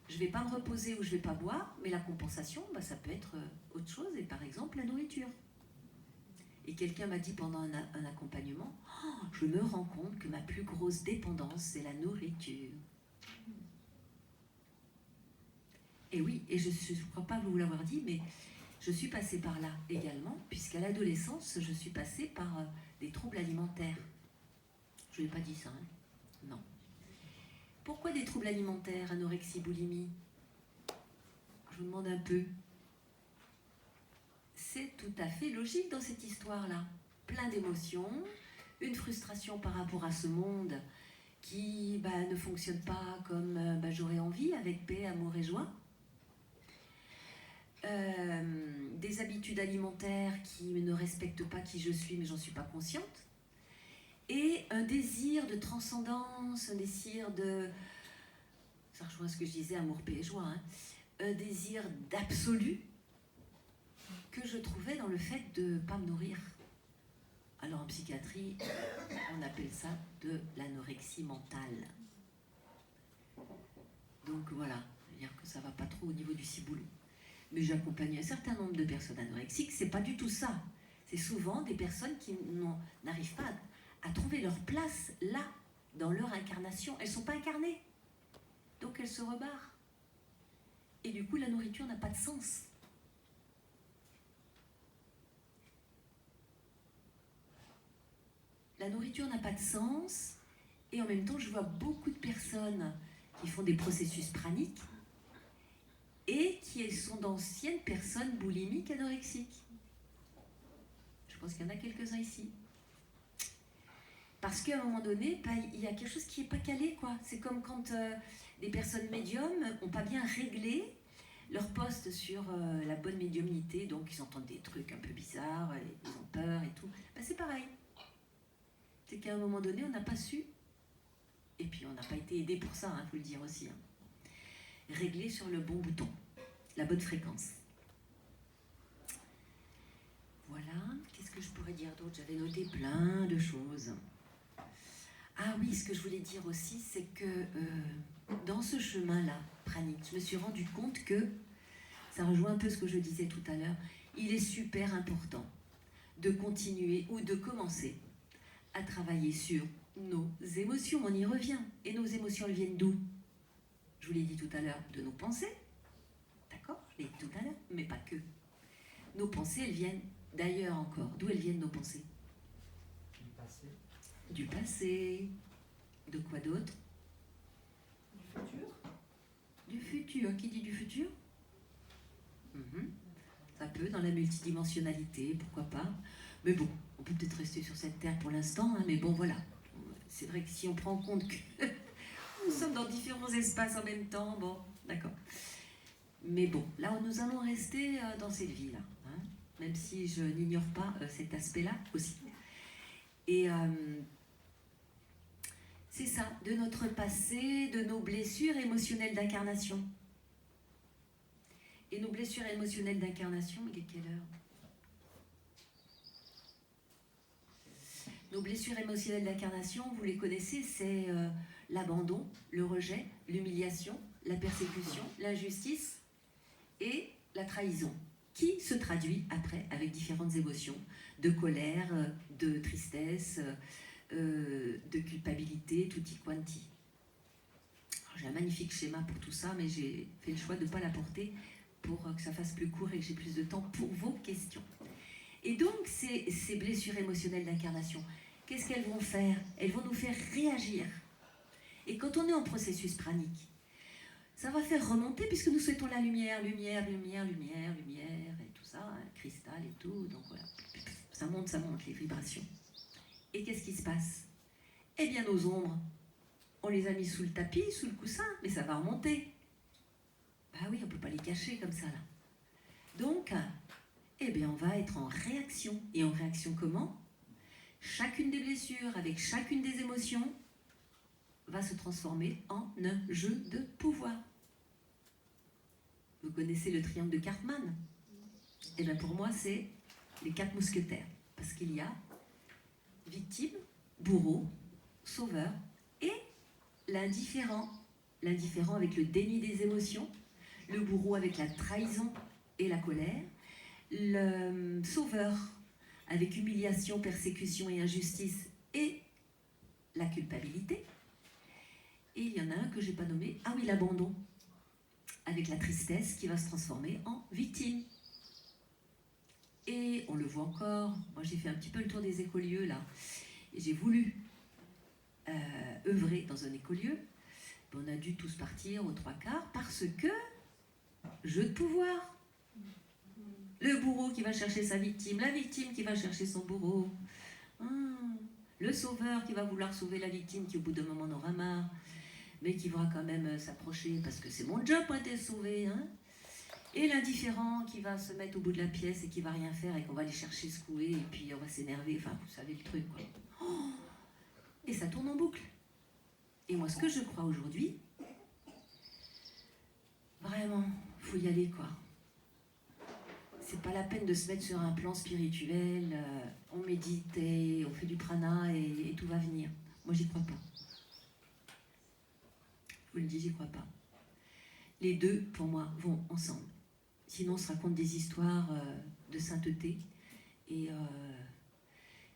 Je ne vais pas me reposer ou je ne vais pas boire, mais la compensation, ça peut être autre chose, et par exemple la nourriture. Et quelqu'un m'a dit pendant un accompagnement, oh, je me rends compte que ma plus grosse dépendance, c'est la nourriture. Et oui, et je ne crois pas vous l'avoir dit, mais je suis passée par là également, puisqu'à l'adolescence, je suis passée par des troubles alimentaires. Je n'ai pas dit ça, hein? Non. Pourquoi des troubles alimentaires, anorexie, boulimie? Je vous demande un peu. C'est tout à fait logique dans cette histoire-là. Plein d'émotions, une frustration par rapport à ce monde qui ne fonctionne pas comme j'aurais envie, avec paix, amour et joie. Des habitudes alimentaires qui ne respectent pas qui je suis, mais j'en suis pas consciente. Et un désir de transcendance, un désir de... Ça rejoint ce que je disais, amour, paix et joie, hein. Un désir d'absolu que je trouvais dans le fait de ne pas me nourrir. Alors en psychiatrie, on appelle ça de l'anorexie mentale. Donc voilà, c'est-à-dire que ça ne va pas trop au niveau du ciboulot. Mais j'accompagne un certain nombre de personnes anorexiques, c'est pas du tout ça. C'est souvent des personnes qui n'arrivent pas à trouver leur place là, dans leur incarnation. Elles ne sont pas incarnées. Donc elles se rebarrent. Et du coup, la nourriture n'a pas de sens. La nourriture n'a pas de sens. Et en même temps, je vois beaucoup de personnes qui font des processus praniques et qui sont d'anciennes personnes boulimiques, anorexiques. Je pense qu'il y en a quelques-uns ici. Parce qu'à un moment donné, il y a quelque chose qui n'est pas calé, quoi. C'est comme quand des personnes médiums n'ont pas bien réglé leur poste sur la bonne médiumnité, donc ils entendent des trucs un peu bizarres, ils ont peur et tout. C'est pareil. C'est qu'à un moment donné, on n'a pas su, et puis on n'a pas été aidé pour ça, il faut le dire aussi, hein. Régler sur le bon bouton, la bonne fréquence. Voilà, qu'est-ce que je pourrais dire d'autre? J'avais noté plein de choses. Ah oui, ce que je voulais dire aussi, c'est que dans ce chemin-là, pranique, je me suis rendu compte que, ça rejoint un peu ce que je disais tout à l'heure, il est super important de continuer ou de commencer à travailler sur nos émotions. On y revient. Et nos émotions, elles viennent d'où? Je vous l'ai dit tout à l'heure, de nos pensées. D'accord? Je l'ai dit tout à l'heure, mais pas que. Nos pensées, elles viennent d'ailleurs encore. D'où elles viennent nos pensées? Du passé. Du passé. De quoi d'autre? Du futur. Du futur. Qui dit du futur? Ça peut, dans la multidimensionnalité, pourquoi pas. Mais bon, on peut peut-être rester sur cette terre pour l'instant, hein, mais bon, voilà. C'est vrai que si on prend en compte que nous sommes dans différents espaces en même temps, bon, d'accord. Mais bon, là, nous allons rester dans cette vie-là, hein, même si je n'ignore pas cet aspect-là aussi. Et c'est ça, de notre passé, de nos blessures émotionnelles d'incarnation. Et nos blessures émotionnelles d'incarnation, il est quelle heure? Nos blessures émotionnelles d'incarnation, vous les connaissez, c'est l'abandon, le rejet, l'humiliation, la persécution, l'injustice et la trahison, qui se traduit après avec différentes émotions de colère, de tristesse, de culpabilité, tutti quanti. J'ai un magnifique schéma pour tout ça, mais j'ai fait le choix de ne pas l'apporter pour que ça fasse plus court et que j'ai plus de temps pour vos questions. Et donc, ces blessures émotionnelles d'incarnation, qu'est-ce qu'elles vont faire? Elles vont nous faire réagir. Et quand on est en processus pranique, ça va faire remonter, puisque nous souhaitons la lumière, lumière, lumière, lumière, lumière, et tout ça, hein, cristal et tout, donc voilà. Ça monte, les vibrations. Et qu'est-ce qui se passe? Eh bien, nos ombres, on les a mis sous le tapis, sous le coussin, mais ça va remonter. Bah oui, on ne peut pas les cacher comme ça, là. Donc, eh bien, on va être en réaction. Et en réaction comment? Chacune des blessures, avec chacune des émotions, va se transformer en un jeu de pouvoir. Vous connaissez le triangle de Cartman? Eh bien, pour moi, c'est les 4 mousquetaires. Parce qu'il y a victime, bourreau, sauveur et l'indifférent. L'indifférent avec le déni des émotions, le bourreau avec la trahison et la colère, le sauveur avec humiliation, persécution et injustice et la culpabilité. Et il y en a un que je n'ai pas nommé, ah oui, l'abandon, avec la tristesse qui va se transformer en victime. Et on le voit encore, moi j'ai fait un petit peu le tour des écolieux là, et j'ai voulu œuvrer dans un écolieu. On a dû tous partir aux 3/4 parce que jeu de pouvoir. Le bourreau qui va chercher sa victime, la victime qui va chercher son bourreau. Le sauveur qui va vouloir sauver la victime qui au bout d'un moment en aura marre, mais qui va quand même s'approcher parce que c'est mon job moi d'être sauvé. Et l'indifférent qui va se mettre au bout de la pièce et qui va rien faire et qu'on va aller chercher secouer et puis on va s'énerver. Enfin, vous savez le truc quoi. Et ça tourne en boucle. Et moi, ce que je crois aujourd'hui, vraiment, faut y aller quoi. C'est pas la peine de se mettre sur un plan spirituel, on médite et on fait du prana et tout va venir. Moi, j'y crois pas. Je vous le dis, j'y crois pas. Les deux, pour moi, vont ensemble. Sinon, on se raconte des histoires de sainteté. Et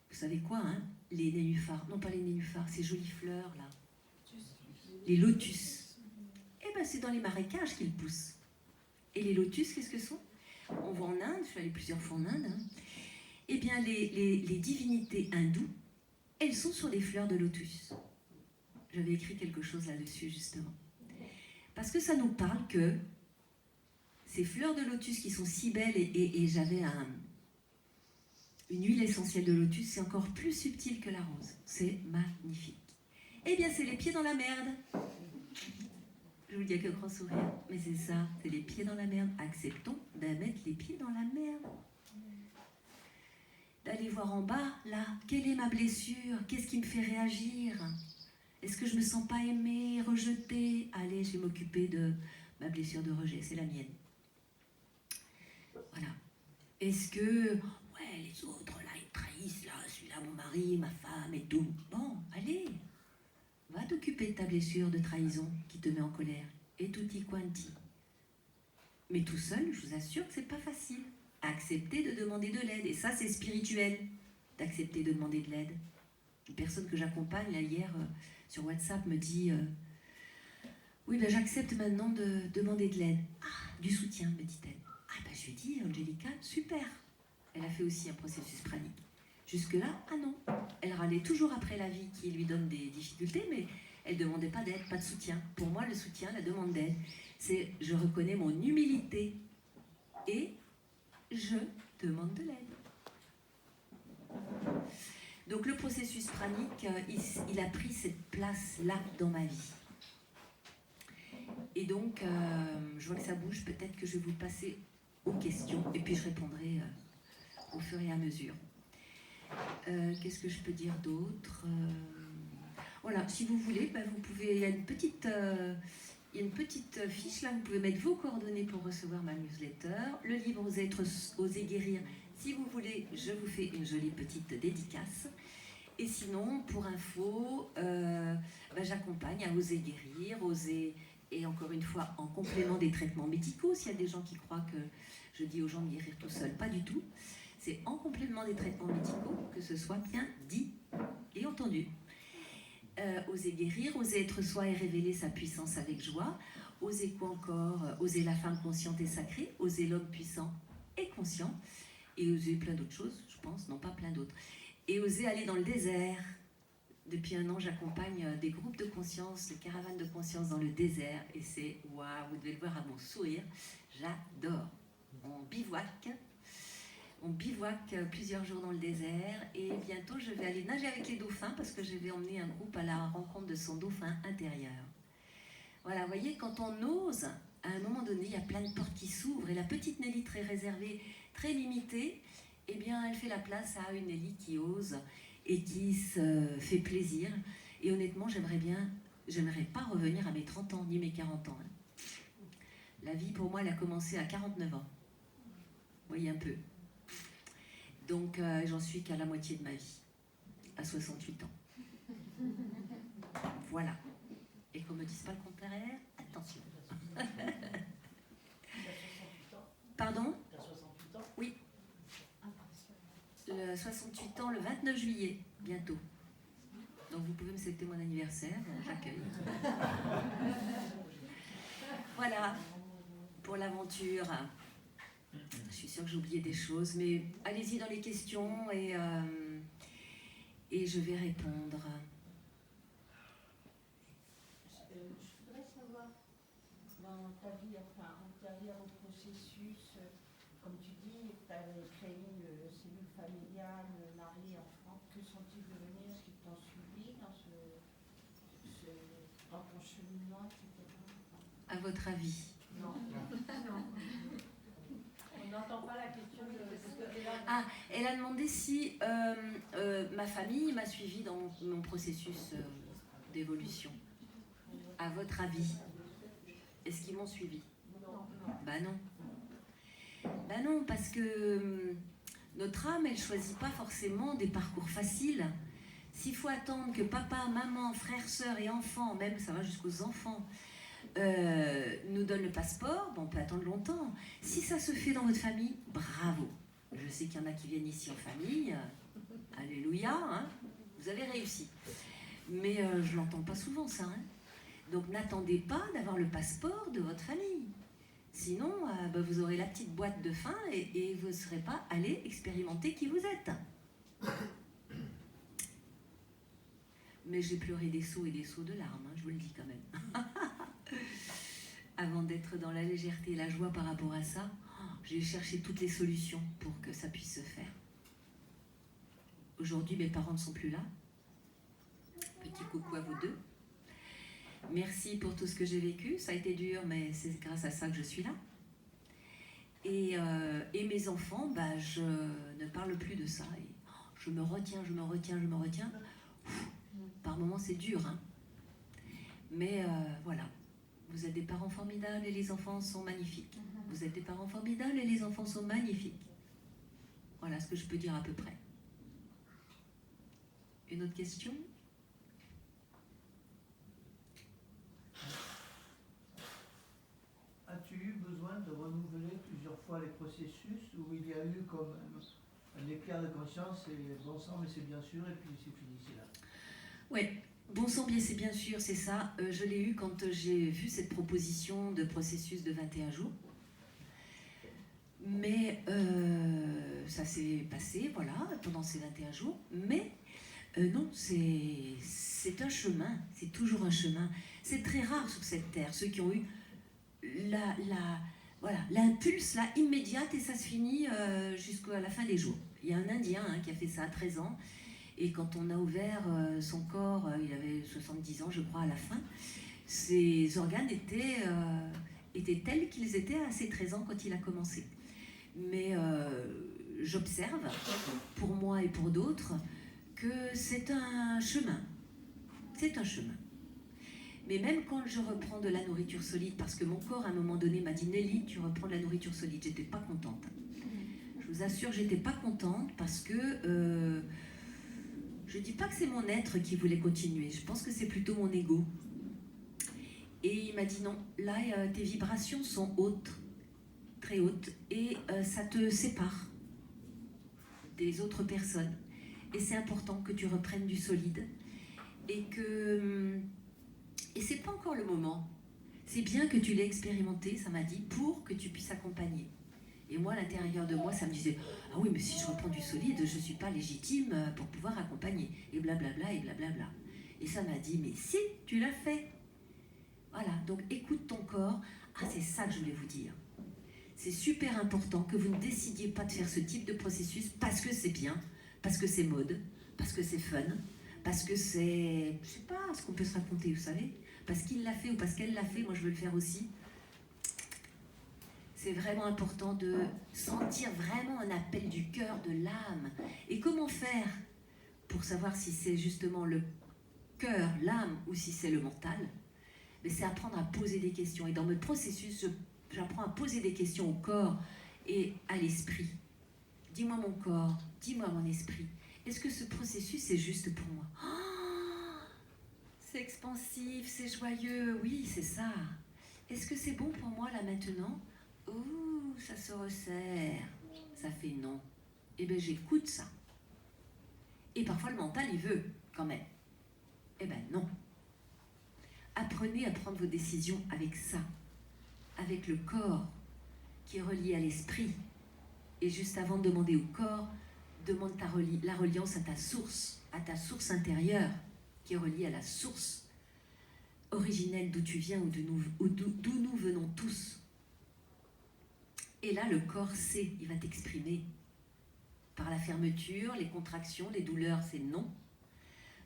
vous savez quoi, hein, les nénuphars, non pas les nénuphars, ces jolies fleurs là, les lotus. Eh bien, c'est dans les marécages qu'ils poussent. Et les lotus, qu'est-ce que sont? On voit en Inde, je suis allée plusieurs fois en Inde, eh bien, les divinités hindoues, elles sont sur des fleurs de lotus. J'avais écrit quelque chose là-dessus, justement. Parce que ça nous parle que ces fleurs de lotus qui sont si belles, et j'avais une huile essentielle de lotus, c'est encore plus subtil que la rose. C'est magnifique. Eh bien, c'est les pieds dans la merde. Je vous dis avec un grand sourire, mais c'est ça, c'est les pieds dans la merde. Acceptons de mettre les pieds dans la merde. D'aller voir en bas, là, quelle est ma blessure? Qu'est-ce qui me fait réagir? Est-ce que je me sens pas aimée, rejetée? Allez, je vais m'occuper de ma blessure de rejet, c'est la mienne. Voilà. Est-ce que, ouais, les autres, là, ils trahissent, là, celui-là, mon mari, ma femme et tout. Bon, allez, va t'occuper de ta blessure de trahison qui te met en colère. Et tutti quanti. Mais tout seul, je vous assure que c'est pas facile. Accepter de demander de l'aide. Et ça, c'est spirituel, d'accepter de demander de l'aide. Une personne que j'accompagne, là, hier, sur WhatsApp, me dit oui, ben, j'accepte maintenant de demander de l'aide. Ah, du soutien, me dit-elle. Ah, ben, je lui dis, Angelica, super. Elle a fait aussi un processus pranique. Jusque-là, ah non. Elle râlait toujours après la vie qui lui donne des difficultés, mais elle ne demandait pas d'aide, pas de soutien. Pour moi, le soutien, la demande d'aide, c'est je reconnais mon humilité et je demande de l'aide. Donc le processus pranique, il a pris cette place-là dans ma vie. Et donc, je vois que ça bouge, peut-être que je vais vous passer aux questions, et puis je répondrai au fur et à mesure. Qu'est-ce que je peux dire d'autre? Voilà, si vous voulez, ben vous pouvez, il y a une petite fiche là, vous pouvez mettre vos coordonnées pour recevoir ma newsletter. Le livre Oser guérir, si vous voulez, je vous fais une jolie petite dédicace. Et sinon, pour info, j'accompagne à Oser guérir, et encore une fois, en complément des traitements médicaux, s'il y a des gens qui croient que je dis aux gens de guérir tout seul, pas du tout. C'est en complément des traitements médicaux, que ce soit bien dit et entendu. Oser guérir, oser être soi et révéler sa puissance avec joie. Oser quoi encore? Oser la femme consciente et sacrée, oser l'homme puissant et conscient, et oser plein d'autres choses, je pense, non pas plein d'autres. Et oser aller dans le désert. Depuis 1 an, j'accompagne des groupes de conscience, des caravanes de conscience dans le désert, et c'est waouh, vous devez le voir à mon sourire, j'adore. On bivouaque plusieurs jours dans le désert, et bientôt je vais aller nager avec les dauphins parce que je vais emmener un groupe à la rencontre de son dauphin intérieur. Voilà, vous voyez, quand on ose, à un moment donné, il y a plein de portes qui s'ouvrent, et la petite Nelly très réservée, très limitée, eh bien elle fait la place à une Nelly qui ose et qui se fait plaisir. Et honnêtement, j'aimerais pas revenir à mes 30 ans, ni mes 40 ans. La vie, pour moi, elle a commencé à 49 ans. Vous voyez un peu. Donc, j'en suis qu'à la moitié de ma vie, à 68 ans. Voilà. Et qu'on ne me dise pas le contraire, attention. Pardon? T'as 68 ans? Oui. 68 ans le 29 juillet, bientôt. Donc vous pouvez me souhaiter mon anniversaire, j'accueille. Voilà, pour l'aventure. Je suis sûre que j'ai oublié des choses, mais allez-y dans les questions et je vais répondre. Je voudrais savoir, dans ta vie, enfin, antérieure au processus, comme tu dis, tu avais créé une cellule familiale, mari, enfant. Que sont-ils devenus? Est-ce qu'ils t'ont suivi dans ton cheminement, etc. À votre avis? Non. On n'entend pas la question de... Ah, elle a demandé si ma famille m'a suivi dans mon processus d'évolution. À votre avis, est-ce qu'ils m'ont suivi? Bah non. Bah non, parce que notre âme, elle choisit pas forcément des parcours faciles. S'il faut attendre que papa, maman, frères, sœurs et enfants, même ça va jusqu'aux enfants, nous donnent le passeport, bon, on peut attendre longtemps. Si ça se fait dans votre famille, bravo. Je sais qu'il y en a qui viennent ici en famille. Alléluia, hein, vous avez réussi. Mais je l'entends pas souvent, ça. Hein. Donc n'attendez pas d'avoir le passeport de votre famille. Sinon, vous aurez la petite boîte de fin et vous ne serez pas allé expérimenter qui vous êtes. Mais j'ai pleuré des seaux et des seaux de larmes, hein, je vous le dis quand même. Avant d'être dans la légèreté et la joie par rapport à ça, j'ai cherché toutes les solutions pour que ça puisse se faire. Aujourd'hui, mes parents ne sont plus là. Petit coucou à vous deux. Merci pour tout ce que j'ai vécu. Ça a été dur, mais c'est grâce à ça que je suis là. Et mes enfants, je ne parle plus de ça. Et je me retiens. Par moments, c'est dur. Hein. Mais voilà. Vous êtes des parents formidables et les enfants sont magnifiques. Vous êtes des parents formidables et les enfants sont magnifiques. Voilà ce que je peux dire à peu près. Une autre question ? As-tu eu besoin de renouveler plusieurs fois les processus où il y a eu comme un éclair de conscience et bon sang, mais c'est bien sûr, et puis c'est fini, c'est là. Oui, bon sang, bien c'est bien sûr, c'est ça. Je l'ai eu quand j'ai vu cette proposition de processus de 21 jours. Mais ça s'est passé, voilà, pendant ces 21 jours. Mais non, c'est un chemin, c'est toujours un chemin. C'est très rare sur cette terre, ceux qui ont eu l'impulse là, immédiate et ça se finit jusqu'à la fin des jours. Il y a un Indien qui a fait ça à 13 ans et quand on a ouvert son corps, il avait 70 ans je crois à la fin, ses organes étaient tels qu'ils étaient à ses 13 ans quand il a commencé. Mais j'observe, pour moi et pour d'autres, que c'est un chemin. C'est un chemin. Mais même quand je reprends de la nourriture solide, parce que mon corps, à un moment donné, m'a dit « Nelly, tu reprends de la nourriture solide », j'étais pas contente. Je vous assure, j'étais pas contente parce que je dis pas que c'est mon être qui voulait continuer, je pense que c'est plutôt mon ego. Et il m'a dit « Non, là, tes vibrations sont hautes, très hautes, et ça te sépare des autres personnes. Et c'est important que tu reprennes du solide. Et c'est pas encore le moment. C'est bien que tu l'aies expérimenté, ça m'a dit, pour que tu puisses accompagner. Et moi, à l'intérieur de moi, ça me disait « Ah oui, mais si je reprends du solide, je ne suis pas légitime pour pouvoir accompagner. » Et blablabla, et blablabla. Et ça m'a dit « Mais si, tu l'as fait !» Voilà, donc écoute ton corps. Ah, c'est ça que je voulais vous dire. C'est super important que vous ne décidiez pas de faire ce type de processus parce que c'est bien, parce que c'est mode, parce que c'est fun, parce que c'est, je sais pas, ce qu'on peut se raconter, vous savez, parce qu'il l'a fait ou parce qu'elle l'a fait, moi je veux le faire aussi. C'est vraiment important de sentir vraiment un appel du cœur, de l'âme. Et comment faire pour savoir si c'est justement le cœur, l'âme, ou si c'est le mental? Mais c'est apprendre à poser des questions. Et dans mon processus, j'apprends à poser des questions au corps et à l'esprit. Dis-moi mon corps, dis-moi mon esprit. Est-ce que ce processus est juste pour moi? Oh, c'est expansif, c'est joyeux, oui, c'est ça. Est-ce que c'est bon pour moi là maintenant? Ouh, ça se resserre, ça fait non. Eh bien, j'écoute ça. Et parfois le mental, il veut quand même. Eh ben non. Apprenez à prendre vos décisions avec ça, avec le corps qui est relié à l'esprit. Et juste avant de demander au corps, demande la reliance à ta source intérieure, qui est reliée à la source originelle d'où tu viens ou d'où nous venons tous. Et là, le corps sait, il va t'exprimer. Par la fermeture, les contractions, les douleurs, c'est non.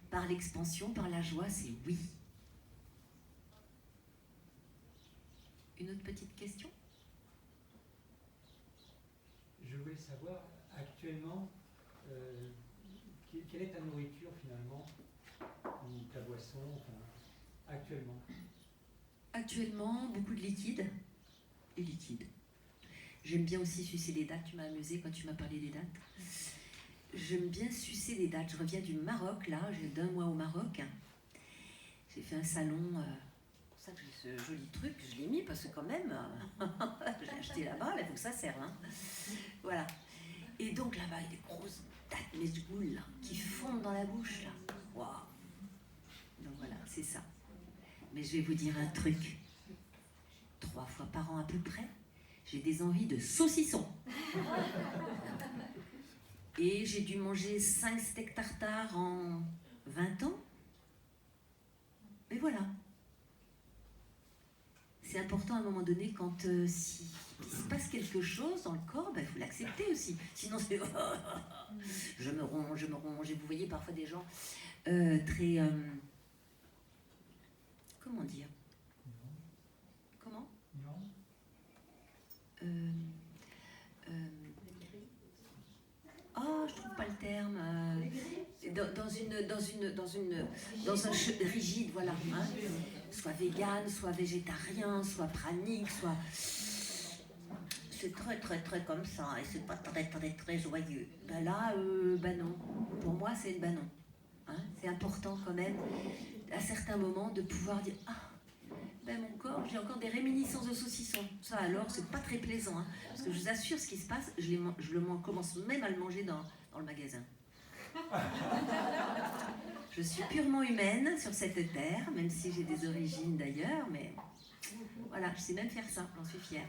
Par l'expansion, par la joie, c'est oui. Une autre petite question? Je voulais savoir, actuellement, quelle est ta nourriture finalement, ou ta boisson, enfin, actuellement? Actuellement, beaucoup de liquide. Et liquide. J'aime bien aussi sucer les dattes. Tu m'as amusé quand tu m'as parlé des dattes. J'aime bien sucer les dattes. Je reviens du Maroc, là. J'ai d'un mois au Maroc. J'ai fait un salon. C'est pour ça que j'ai ce joli truc. Je l'ai mis parce que quand même, j'ai acheté là-bas. Il faut que ça serve. Hein. Voilà. Et donc là-bas, il y a des grosses dattes mesgoules là, qui fondent dans la bouche. Là. Waouh. Donc voilà, c'est ça. Mais je vais vous dire un truc. 3 fois par an à peu près, j'ai des envies de saucisson. Et j'ai dû manger 5 steaks tartare en 20 ans. Mais voilà. C'est important à un moment donné quand s'il se passe quelque chose dans le corps, il faut l'accepter aussi. Sinon c'est je me ronge. Et vous voyez parfois des gens très... comment dire? Comment? Oh, je trouve pas le terme. Dans un rigide, voilà. Hein, soit vegan, soit végétarien, soit pranique, soit. C'est très comme ça, et c'est pas très joyeux. Ben là, non. Pour moi, c'est ben non. Hein, c'est important quand même, à certains moments, de pouvoir dire ah. Ben mon corps, j'ai encore des réminiscences de saucisson. Ça alors, c'est pas très plaisant. Hein, parce que je vous assure, ce qui se passe, commence même à le manger dans le magasin. Je suis purement humaine sur cette terre, même si j'ai des origines d'ailleurs, mais voilà, je sais même faire ça, j'en suis fière.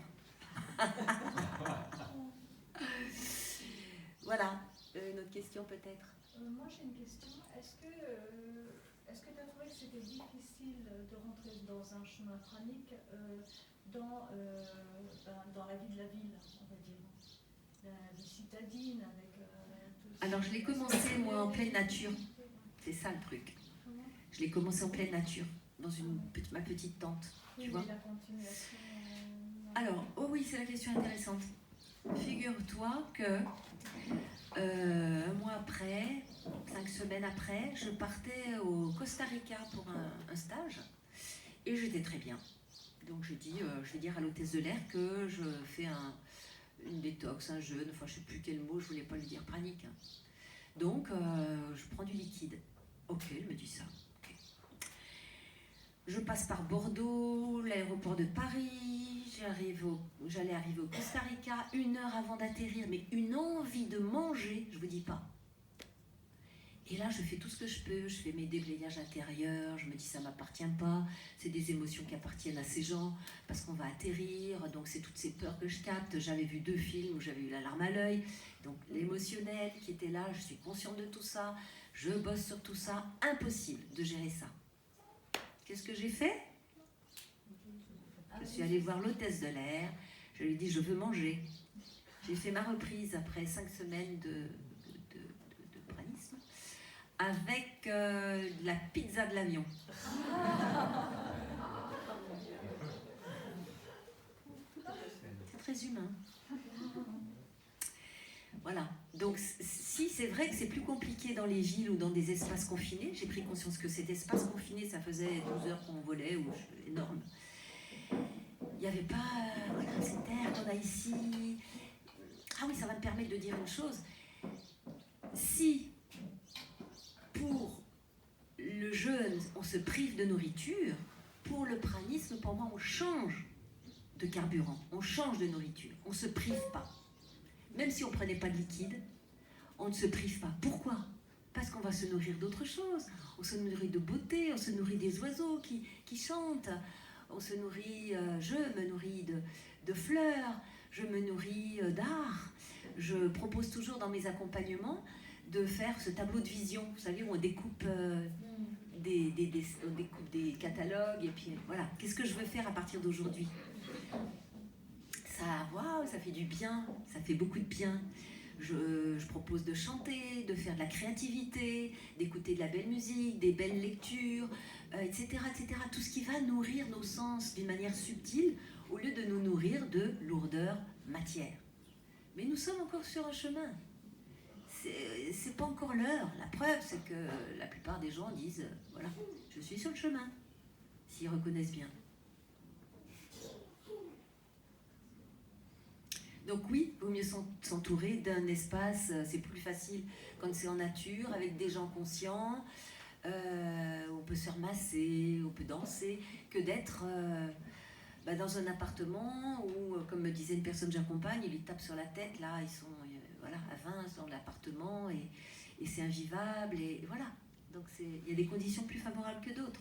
Voilà, une autre question peut-être? Moi j'ai une question. Est-ce que tu as trouvé que c'était difficile de rentrer dans un chemin pranique dans la vie de la ville, on va dire, la vie citadine avec Alors je l'ai commencé moi en pleine nature, c'est ça le truc. Je l'ai commencé en pleine nature, dans ma petite tente, tu vois. La continuation, Alors, oh oui, c'est la question intéressante. Figure-toi que un mois après, 5 semaines après, je partais au Costa Rica pour un stage et j'étais très bien. Donc je vais dire à l'hôtesse de l'air que je fais une détox, un jeûne, enfin je ne sais plus quel mot, je ne voulais pas lui dire pranique. Donc je prends du liquide. Ok, elle me dit ça. Okay. Je passe par Bordeaux, l'aéroport de Paris, j'allais arriver au Costa Rica 1 heure avant d'atterrir, mais une envie de manger, je vous dis pas. Et là, je fais tout ce que je peux, je fais mes déblayages intérieurs, je me dis ça m'appartient pas, c'est des émotions qui appartiennent à ces gens, parce qu'on va atterrir, donc c'est toutes ces peurs que je capte. J'avais vu 2 films où j'avais eu la larme à l'œil, donc l'émotionnel qui était là, je suis consciente de tout ça, je bosse sur tout ça, impossible de gérer ça. Qu'est-ce que j'ai fait? Je suis allée voir l'hôtesse de l'air, je lui ai dit je veux manger. J'ai fait ma reprise après 5 semaines de pranisme avec la pizza de l'avion. C'est très humain. Voilà. Donc si c'est vrai que c'est plus compliqué dans les villes ou dans des espaces confinés, j'ai pris conscience que cet espace confiné, ça faisait 12 heures qu'on volait, ou énorme. Il n'y avait pas cette air qu'on a ici. Ah oui, ça va me permettre de dire une chose. Si pour le jeûne, on se prive de nourriture, pour le pranisme, pour moi, on change de carburant, on change de nourriture, on ne se prive pas. Même si on ne prenait pas de liquide, on ne se prive pas. Pourquoi? parce qu'on va se nourrir d'autre chose. On se nourrit de beauté, on se nourrit des oiseaux qui chantent, on se nourrit, je me nourris de fleurs, je me nourris d'art. Je propose toujours dans mes accompagnements de faire ce tableau de vision, vous savez, où on découpe, on découpe des catalogues, et puis voilà, qu'est-ce que je veux faire à partir d'aujourd'hui? Ça, waouh, ça fait du bien, ça fait beaucoup de bien. Je propose de chanter, de faire de la créativité, d'écouter de la belle musique, des belles lectures, etc., etc. Tout ce qui va nourrir nos sens d'une manière subtile, au lieu de nous nourrir de lourdeur matière. Mais nous sommes encore sur un chemin. C'est pas encore l'heure. La preuve, c'est que la plupart des gens disent, voilà, je suis sur le chemin, s'ils reconnaissent bien. Donc oui, il vaut mieux s'entourer d'un espace, c'est plus facile quand c'est en nature, avec des gens conscients, on peut se faire masser, on peut danser, que d'être dans un appartement où, comme me disait une personne que j'accompagne, ils lui tapent sur la tête, là, ils sont voilà, à 20 dans l'appartement, et c'est invivable, et voilà. Donc il y a des conditions plus favorables que d'autres.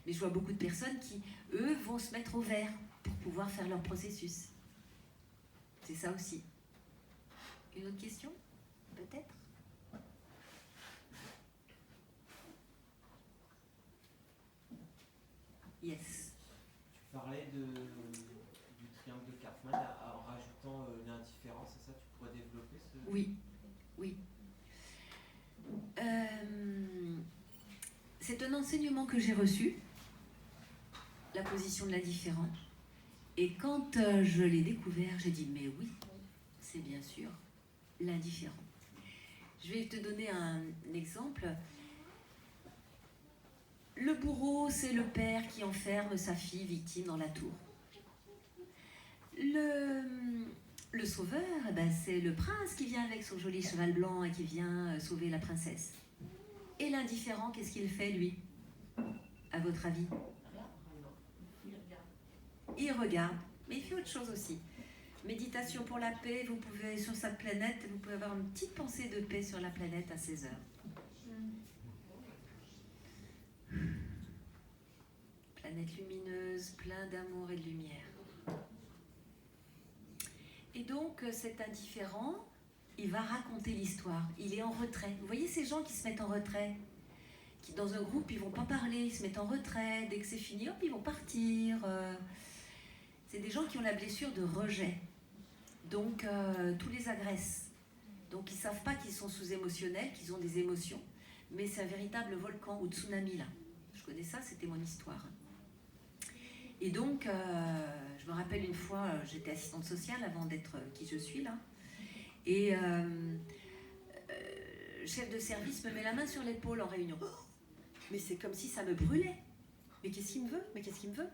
Mais je vois beaucoup de personnes qui, eux, vont se mettre au vert pour pouvoir faire leur processus. C'est ça aussi. Une autre question, peut-être? Yes. Tu parlais du triangle de Karpman en rajoutant l'indifférence, c'est ça? Tu pourrais développer ce... Oui, oui. C'est un enseignement que j'ai reçu, la position de l'indifférent. Et quand je l'ai découvert, j'ai dit, mais oui, c'est bien sûr l'indifférent. Je vais te donner un exemple. Le bourreau, c'est le père qui enferme sa fille victime dans la tour. Le sauveur, c'est le prince qui vient avec son joli cheval blanc et qui vient sauver la princesse. Et l'indifférent, qu'est-ce qu'il fait, lui, à votre avis? Il regarde, mais il fait autre chose aussi. Méditation pour la paix, vous pouvez, sur sa planète, vous pouvez avoir une petite pensée de paix sur la planète à 16 heures. Planète lumineuse, plein d'amour et de lumière. Et donc, cet indifférent, il va raconter l'histoire. Il est en retrait. Vous voyez ces gens qui se mettent en retrait, qui dans un groupe, ils vont pas parler, ils se mettent en retrait. Dès que c'est fini, hop, ils vont partir. C'est des gens qui ont la blessure de rejet. Donc, tous les agressent. Donc, ils ne savent pas qu'ils sont sous-émotionnels, qu'ils ont des émotions. Mais c'est un véritable volcan ou tsunami, là. Je connais ça, c'était mon histoire. Et donc, je me rappelle une fois, j'étais assistante sociale avant d'être qui je suis, là. Et le chef de service me met la main sur l'épaule en réunion. Mais c'est comme si ça me brûlait. Mais qu'est-ce qu'il me veut? Mais qu'est-ce qu'il me veut?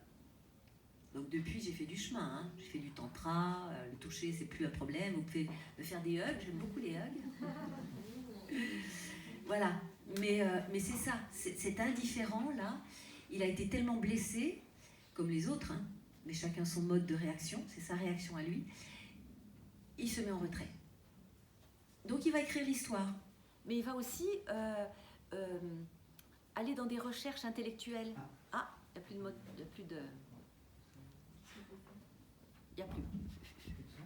Donc depuis, j'ai fait du chemin, hein. J'ai fait du tantra, le toucher, c'est plus un problème. Vous pouvez me faire des hugs, j'aime beaucoup les hugs. Voilà, mais c'est ça, cet indifférent-là, il a été tellement blessé, comme les autres, hein, mais chacun son mode de réaction, c'est sa réaction à lui, il se met en retrait. Donc il va écrire l'histoire, mais il va aussi aller dans des recherches intellectuelles. Ah, il n'y a plus de mode, il n'y a plus de... Il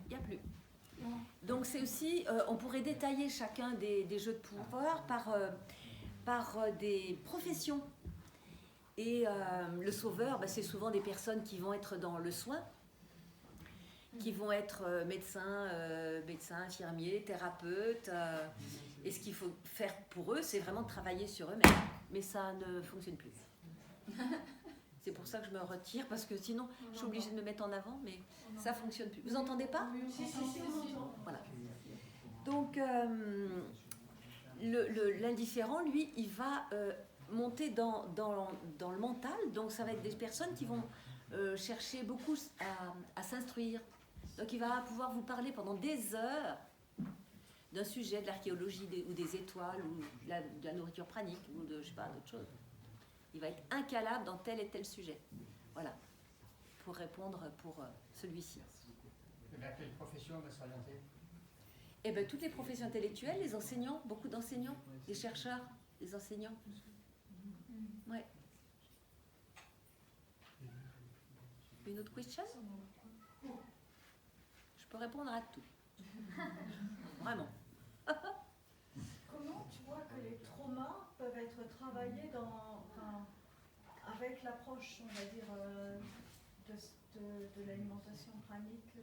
n'y a plus. Donc c'est aussi, on pourrait détailler chacun des jeux de pouvoir par des professions. Et le sauveur, c'est souvent des personnes qui vont être dans le soin, qui vont être médecins, infirmiers, thérapeutes. Et ce qu'il faut faire pour eux, c'est vraiment travailler sur eux-mêmes. Mais ça ne fonctionne plus. C'est pour ça que je me retire, parce que sinon, je suis obligée de me mettre en avant, mais ça ne fonctionne plus. Vous entendez pas? Si, voilà. Donc, l'indifférent, lui, il va monter dans le mental. Donc, ça va être des personnes qui vont chercher beaucoup à s'instruire. Donc, il va pouvoir vous parler pendant des heures d'un sujet, de l'archéologie ou des étoiles, ou de la nourriture pranique, ou de, je sais pas, d'autres choses. Il va être incalable dans tel et tel sujet. Voilà, pour répondre pour celui-ci. Vers quelle profession on va s'orienter? Eh bien, toutes les professions intellectuelles, les enseignants, beaucoup d'enseignants, des chercheurs, des enseignants. Ouais. Une autre question? Je peux répondre à tout. Vraiment. Comment tu vois que les traumas peuvent être travaillés avec l'approche, on va dire, de l'alimentation pranique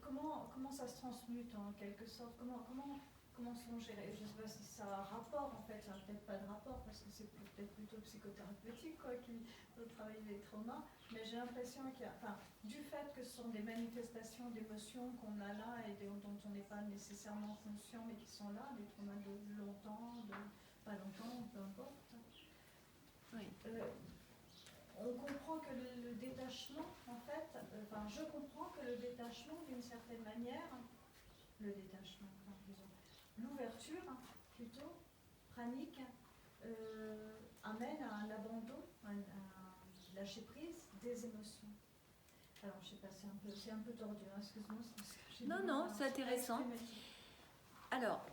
comment ça se transmute en quelque sorte, comment sont gérés? Je ne sais pas si ça a un rapport, en fait, ça n'a peut-être pas de rapport parce que c'est peut-être plutôt psychothérapeutique qui peut travailler les traumas, mais j'ai l'impression qu'il y a, du fait que ce sont des manifestations d'émotions qu'on a là et dont on n'est pas nécessairement conscient mais qui sont là, des traumas de longtemps, de pas longtemps, peu importe. Oui. On comprend que le détachement, en fait, je comprends que le détachement, d'une certaine manière, l'ouverture, plutôt, pranique, amène à un abandon, à lâcher prise des émotions. Alors, je ne sais pas, c'est un peu tordu, hein, excuse-moi. Non, c'est intéressant. Alors,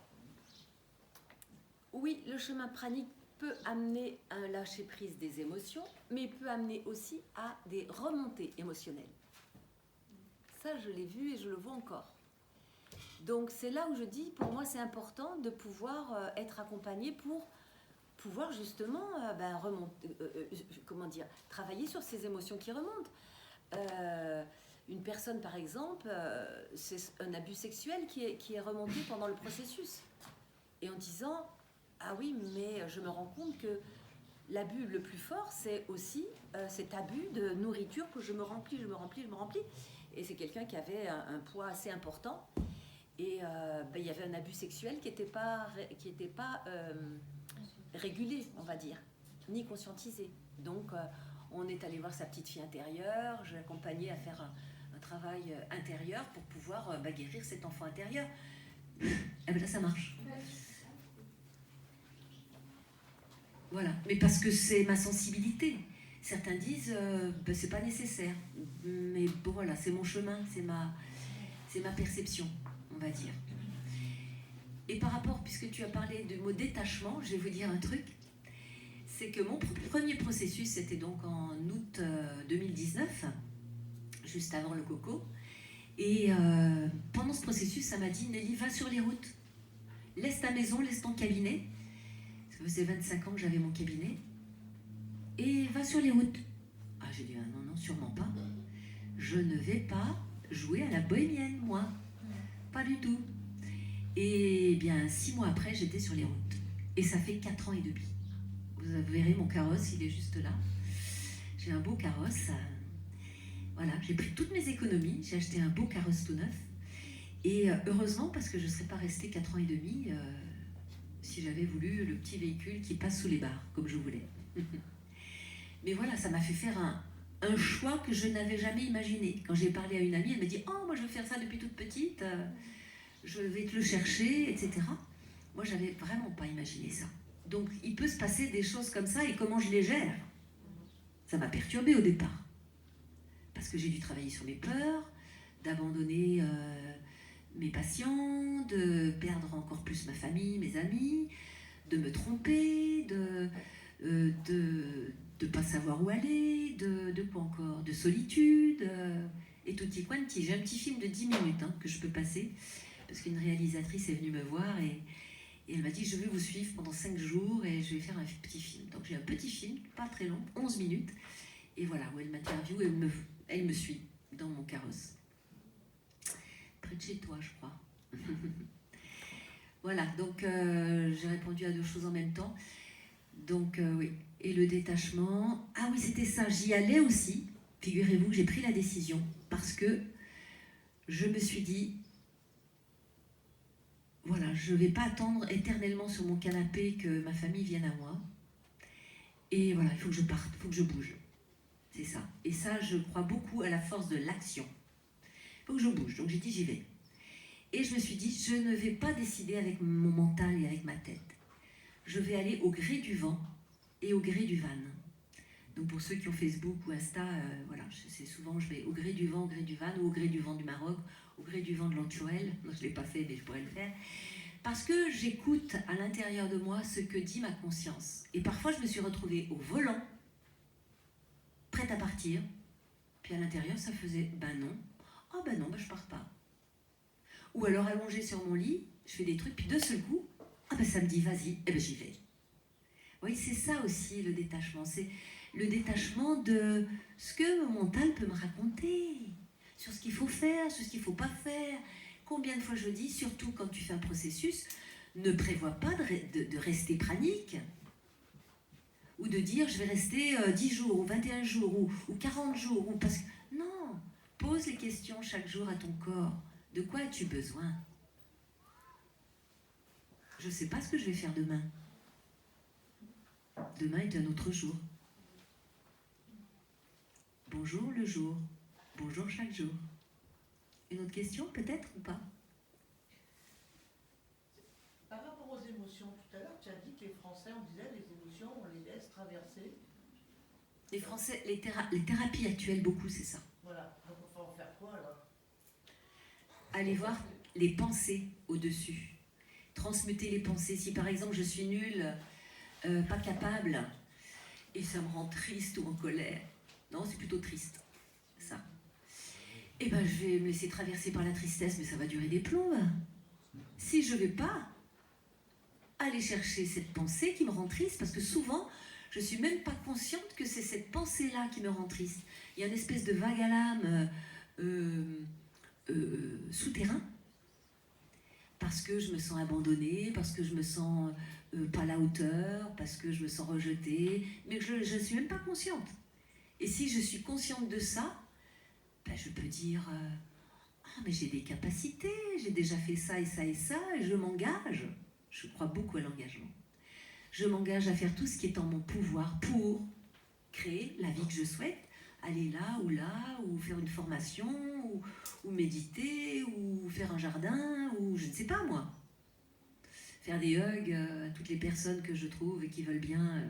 oui, le chemin pranique peut amener à un lâcher-prise des émotions, mais peut amener aussi à des remontées émotionnelles. Ça, je l'ai vu et je le vois encore. Donc, c'est là où je dis, pour moi, c'est important de pouvoir être accompagné pour pouvoir justement travailler sur ces émotions qui remontent. Une personne, par exemple, c'est un abus sexuel qui est remonté pendant le processus. Et en disant... Ah oui, mais je me rends compte que l'abus le plus fort, c'est aussi cet abus de nourriture que je me remplis. Et c'est quelqu'un qui avait un poids assez important. Et il y avait un abus sexuel qui n'était pas régulé, on va dire, ni conscientisé. Donc, on est allé voir sa petite fille intérieure. Je l'ai accompagnée à faire un travail intérieur pour pouvoir guérir cet enfant intérieur. Et bien là, ça marche. Voilà, mais parce que c'est ma sensibilité. Certains disent c'est pas nécessaire, mais bon voilà, c'est mon chemin, c'est ma perception, on va dire. Et par rapport, puisque tu as parlé du mot détachement, je vais vous dire un truc, c'est que mon premier processus, c'était donc en août 2019, juste avant le coco, et pendant ce processus, ça m'a dit Nelly, va sur les routes, laisse ta maison, laisse ton cabinet. Ça faisait 25 ans que j'avais mon cabinet. Et va sur les routes. Ah, j'ai dit, non, sûrement pas. Je ne vais pas jouer à la bohémienne, moi. Pas du tout. Et bien, 6 mois après, j'étais sur les routes. Et ça fait 4 ans et demi. Vous verrez, mon carrosse, il est juste là. J'ai un beau carrosse. Voilà, j'ai pris toutes mes économies. J'ai acheté un beau carrosse tout neuf. Et heureusement, parce que je ne serais pas restée 4 ans et demi... si j'avais voulu le petit véhicule qui passe sous les barres, comme je voulais. Mais voilà, ça m'a fait faire un choix que je n'avais jamais imaginé. Quand j'ai parlé à une amie, elle m'a dit « Oh, moi je veux faire ça depuis toute petite, je vais te le chercher, etc. » Moi, j'avais vraiment pas imaginé ça. Donc, il peut se passer des choses comme ça, et comment je les gère, ça m'a perturbée au départ. Parce que j'ai dû travailler sur mes peurs, d'abandonner... mes patients, de perdre encore plus ma famille, mes amis, de me tromper, de pas savoir où aller, de quoi encore, de solitude, et tutti quanti. J'ai un petit film de 10 minutes que je peux passer, parce qu'une réalisatrice est venue me voir et elle m'a dit je vais vous suivre pendant 5 jours et je vais faire un petit film. Donc j'ai un petit film, pas très long, 11 minutes, et voilà, où elle m'interviewe et elle me suit dans mon carrosse. Près de chez toi, je crois. Voilà, donc j'ai répondu à 2 choses en même temps. Donc oui, et le détachement... Ah oui, c'était ça, j'y allais aussi. Figurez-vous que j'ai pris la décision parce que je me suis dit, voilà, je ne vais pas attendre éternellement sur mon canapé que ma famille vienne à moi. Et voilà, il faut que je parte, il faut que je bouge. C'est ça. Et ça, je crois beaucoup à la force de l'action. Il faut que je bouge, donc j'ai dit j'y vais. Et je me suis dit, je ne vais pas décider avec mon mental et avec ma tête. Je vais aller au gré du vent et au gré du van. Donc pour ceux qui ont Facebook ou Insta, voilà, c'est souvent, je vais au gré du vent, au gré du van, ou au gré du vent du Maroc, au gré du vent de l'Antuel. Non, je ne l'ai pas fait, mais je pourrais le faire. Parce que j'écoute à l'intérieur de moi ce que dit ma conscience. Et parfois, je me suis retrouvée au volant, prête à partir. Puis à l'intérieur, ça faisait, ben non. Oh ben non, ben je pars pas. Ou alors allongée sur mon lit, je fais des trucs, puis de seul coup, ah ben ça me dit, vas-y, et ben j'y vais. Oui, c'est ça aussi le détachement. C'est le détachement de ce que mon mental peut me raconter, sur ce qu'il faut faire, sur ce qu'il ne faut pas faire. Combien de fois je dis, surtout quand tu fais un processus, ne prévois pas de rester pranique, ou de dire je vais rester 10 jours, ou 21 jours, ou 40 jours, ou parce que... Non, pose les questions chaque jour à ton corps. De quoi as-tu besoin? Je ne sais pas ce que je vais faire demain. Demain est un autre jour. Bonjour le jour. Bonjour chaque jour. Une autre question peut-être ou pas? Par rapport aux émotions, tout à l'heure tu as dit que les Français, on disait les émotions, on les laisse traverser. Les Français, les thérapies actuelles, beaucoup, c'est ça. Voilà, donc on va en faire quoi alors? Allez voir les pensées au-dessus. Transmuter les pensées. Si par exemple je suis nulle, pas capable, et ça me rend triste ou en colère. Non, c'est plutôt triste, ça. Eh ben je vais me laisser traverser par la tristesse, mais ça va durer des plombs. Si je ne vais pas aller chercher cette pensée qui me rend triste, parce que souvent, je ne suis même pas consciente que c'est cette pensée-là qui me rend triste. Il y a une espèce de vague à l'âme souterrain, parce que je me sens abandonnée, parce que je me sens pas à la hauteur, parce que je me sens rejetée, mais je ne suis même pas consciente. Et si je suis consciente de ça, ben je peux dire ah mais j'ai des capacités, j'ai déjà fait ça et ça et ça, et je m'engage. Je crois beaucoup à l'engagement. Je m'engage à faire tout ce qui est en mon pouvoir pour créer la vie que je souhaite, aller là, ou faire une formation, ou méditer, ou faire un jardin, ou je ne sais pas moi. Faire des hugs à toutes les personnes que je trouve et qui veulent bien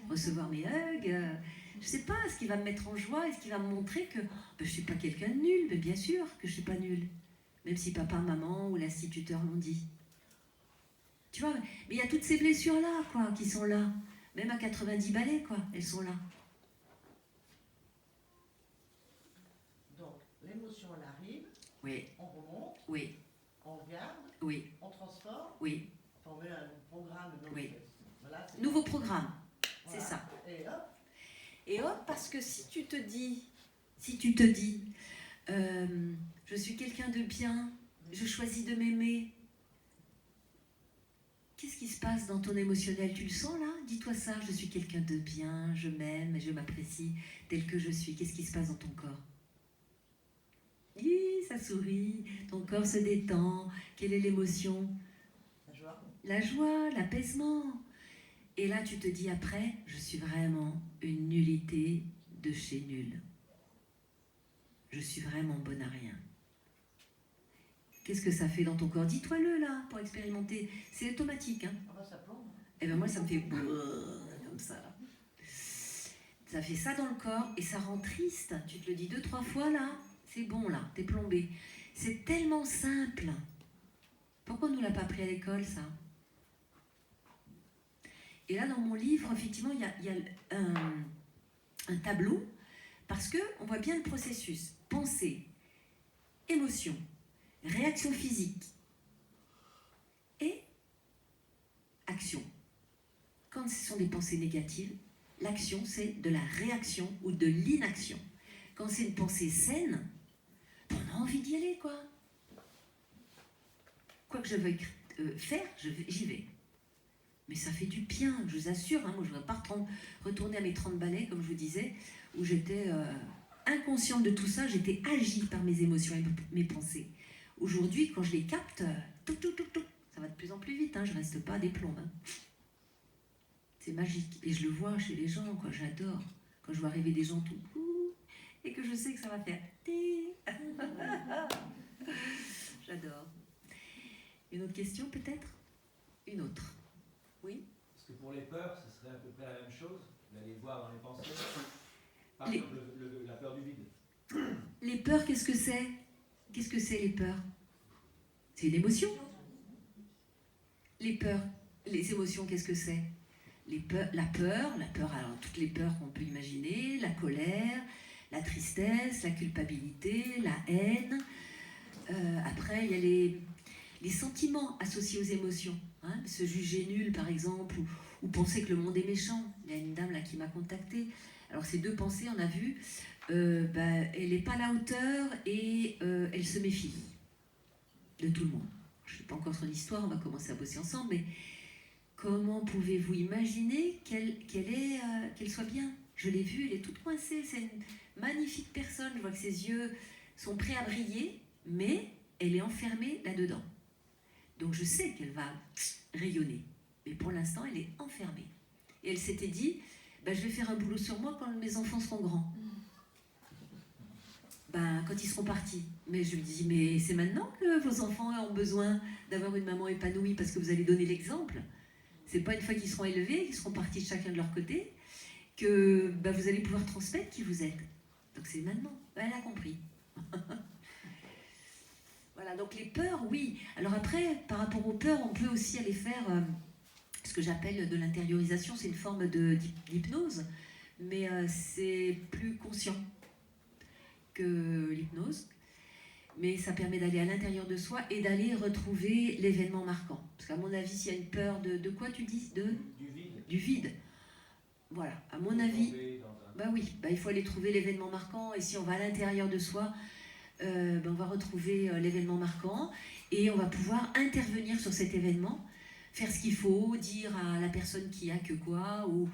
recevoir mes hugs. Je ne sais pas, ce qui va me mettre en joie, est-ce qui va me montrer que je ne suis pas quelqu'un de nul, mais bien sûr que je ne suis pas nulle. Même si papa, maman ou l'instituteur l'ont dit. Tu vois, mais il y a toutes ces blessures-là, quoi, qui sont là. Même à 90 balais, quoi, elles sont là. Donc, l'émotion, elle arrive, Oui, on remonte, oui, on regarde, oui, on transforme, oui. on met un programme. Donc, Oui. voilà, c'est Nouveau programme, voilà. c'est ça. Et hop, Et hop, parce que si tu te dis, je suis quelqu'un de bien, je choisis de m'aimer, qu'est-ce qui se passe dans ton émotionnel? Tu le sens là? Dis-toi ça, je suis quelqu'un de bien, je m'aime et je m'apprécie tel que je suis. Qu'est-ce qui se passe dans ton corps? Ça sourit, ton corps se détend. Quelle est l'émotion? la joie. La joie, l'apaisement. Et là, tu te dis après, je suis vraiment une nullité de chez nul. Je suis vraiment bonne à rien. Qu'est-ce que ça fait dans ton corps? Dis-toi-le là, pour expérimenter. C'est automatique, hein? Ah bah, ça plombe. Et bien moi, ça me fait comme ça. Ça fait ça dans le corps et ça rend triste. Tu te le dis 2-3 fois là, c'est bon là, t'es plombé. C'est tellement simple. Pourquoi on ne nous l'a pas appris à l'école, ça? Et là, dans mon livre, effectivement, il y a un tableau, parce qu'on voit bien le processus. Pensée, émotion, réaction physique et action. Quand ce sont des pensées négatives, l'action, c'est de la réaction ou de l'inaction. Quand c'est une pensée saine, on a envie d'y aller, quoi. Quoi que je veuille faire, j'y vais. Mais ça fait du bien, je vous assure. Hein, moi, je ne voudrais pas retourner à mes 30 balais, comme je vous disais, où j'étais inconsciente de tout ça, j'étais agie par mes émotions et mes pensées. Aujourd'hui, quand je les capte, ça va de plus en plus vite, hein, je ne reste pas à des plombs. Hein. C'est magique. Et je le vois chez les gens, quoi, j'adore. Quand je vois arriver des gens tout et que je sais que ça va faire j'adore. Une autre question peut-être? Une autre. Oui? Est-ce Parce que pour les peurs, ce serait à peu près la même chose, d'aller voir dans les pensées. Par Les- exemple, la peur du vide. Les peurs, qu'est-ce que c'est? Qu'est-ce que c'est les peurs? C'est une émotion. Les peurs, les émotions, qu'est-ce que c'est? La peur, alors toutes les peurs qu'on peut imaginer, la colère, la tristesse, la culpabilité, la haine. Après, il y a les sentiments associés aux émotions. Hein, se juger nul, par exemple, ou penser que le monde est méchant. Il y a une dame là qui m'a contactée. Alors ces deux pensées, on a vu, elle n'est pas à la hauteur et elle se méfie de tout le monde. Je ne sais pas encore son histoire, on va commencer à bosser ensemble, mais comment pouvez-vous imaginer qu'elle soit bien? Je l'ai vue, elle est toute coincée, c'est une magnifique personne, je vois que ses yeux sont prêts à briller, mais elle est enfermée là-dedans. Donc je sais qu'elle va rayonner, mais pour l'instant elle est enfermée. Et elle s'était dit, je vais faire un boulot sur moi quand mes enfants seront grands. Quand ils seront partis. Mais je me dis, mais c'est maintenant que vos enfants ont besoin d'avoir une maman épanouie parce que vous allez donner l'exemple. C'est pas une fois qu'ils seront élevés, qu'ils seront partis chacun de leur côté, que vous allez pouvoir transmettre qui vous êtes. Donc c'est maintenant. Elle a compris. Voilà, donc les peurs, oui. Alors après, par rapport aux peurs, on peut aussi aller faire ce que j'appelle de l'intériorisation. C'est une forme d'hypnose, mais c'est plus conscient que l'hypnose. Mais ça permet d'aller à l'intérieur de soi et d'aller retrouver l'événement marquant. Parce qu'à mon avis, s'il y a une peur de quoi tu dis? Du vide. Du vide. Voilà, à mon avis, il faut aller trouver l'événement marquant. Et si on va à l'intérieur de soi, on va retrouver l'événement marquant et on va pouvoir intervenir sur cet événement, faire ce qu'il faut, dire à la personne qui a que quoi, ou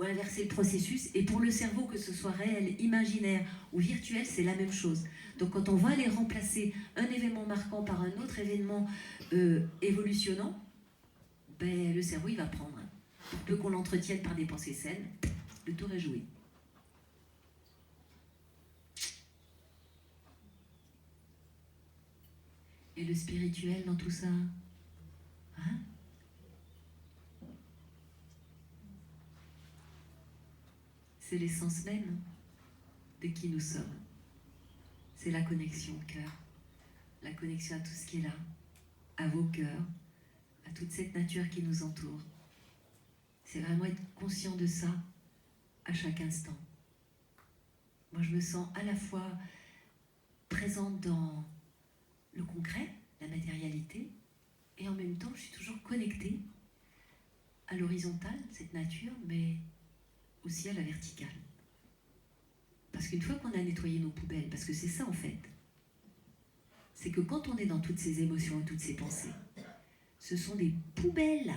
inverser le processus. Et pour le cerveau, que ce soit réel, imaginaire ou virtuel, c'est la même chose. Donc quand on va aller remplacer un événement marquant par un autre événement évolutionnant, le cerveau il va prendre. Pour peu qu'on l'entretienne par des pensées saines, le tour est joué. Et le spirituel dans tout ça, hein? C'est l'essence même de qui nous sommes. C'est la connexion au cœur, la connexion à tout ce qui est là, à vos cœurs, à toute cette nature qui nous entoure. C'est vraiment être conscient de ça à chaque instant. Moi, je me sens à la fois présente dans le concret, la matérialité, et en même temps, je suis toujours connectée à l'horizontale, cette nature, mais aussi à la verticale. Parce qu'une fois qu'on a nettoyé nos poubelles, parce que c'est ça en fait, c'est que quand on est dans toutes ces émotions et toutes ces pensées, ce sont des poubelles.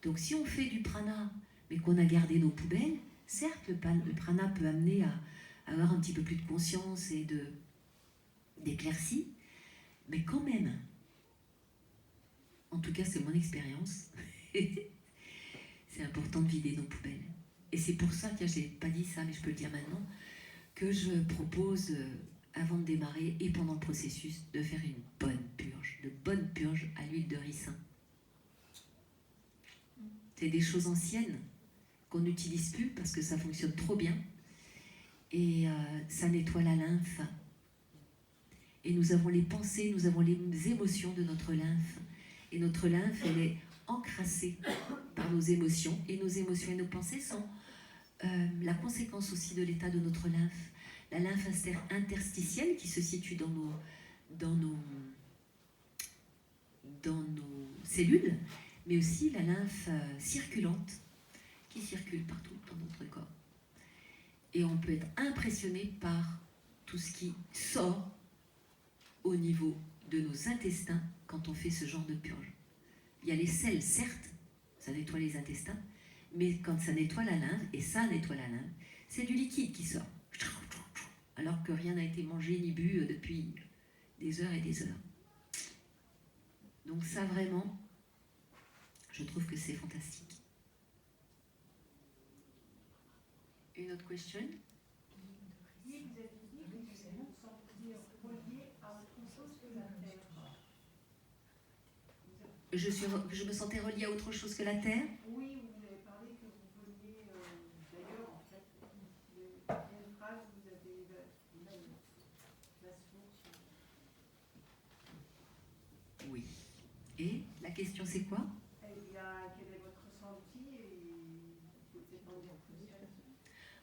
Donc si on fait du prana, mais qu'on a gardé nos poubelles, certes, le prana peut amener à avoir un petit peu plus de conscience et d'éclaircie, mais quand même, en tout cas c'est mon expérience, c'est important de vider nos poubelles. Et c'est pour ça que je n'ai pas dit ça, mais je peux le dire maintenant, que je propose, avant de démarrer et pendant le processus, de faire une bonne purge à l'huile de ricin. C'est des choses anciennes qu'on n'utilise plus parce que ça fonctionne trop bien. Et ça nettoie la lymphe. Et nous avons les pensées, nous avons les émotions de notre lymphe. Et notre lymphe, elle est encrassée par nos émotions. Et nos émotions et nos pensées sont la conséquence aussi de l'état de notre lymphe. La lymphe interstitielle qui se situe dans nos cellules, mais aussi la lymphe circulante qui circule partout dans notre corps. Et on peut être impressionné par tout ce qui sort au niveau de nos intestins quand on fait ce genre de purge. Il y a les selles, certes, ça nettoie les intestins, mais quand ça nettoie la lymphe, et ça nettoie la lymphe, c'est du liquide qui sort. Alors que rien n'a été mangé ni bu depuis des heures et des heures. Donc ça vraiment, je trouve que c'est fantastique. Une autre question? Oui, vous avez dit que vous vous sentiez relié à autre chose que la Terre. Je me sentais reliée à autre chose que la Terre. Oui, question, c'est quoi? Quel est votre ressenti et vous êtes en dire plus?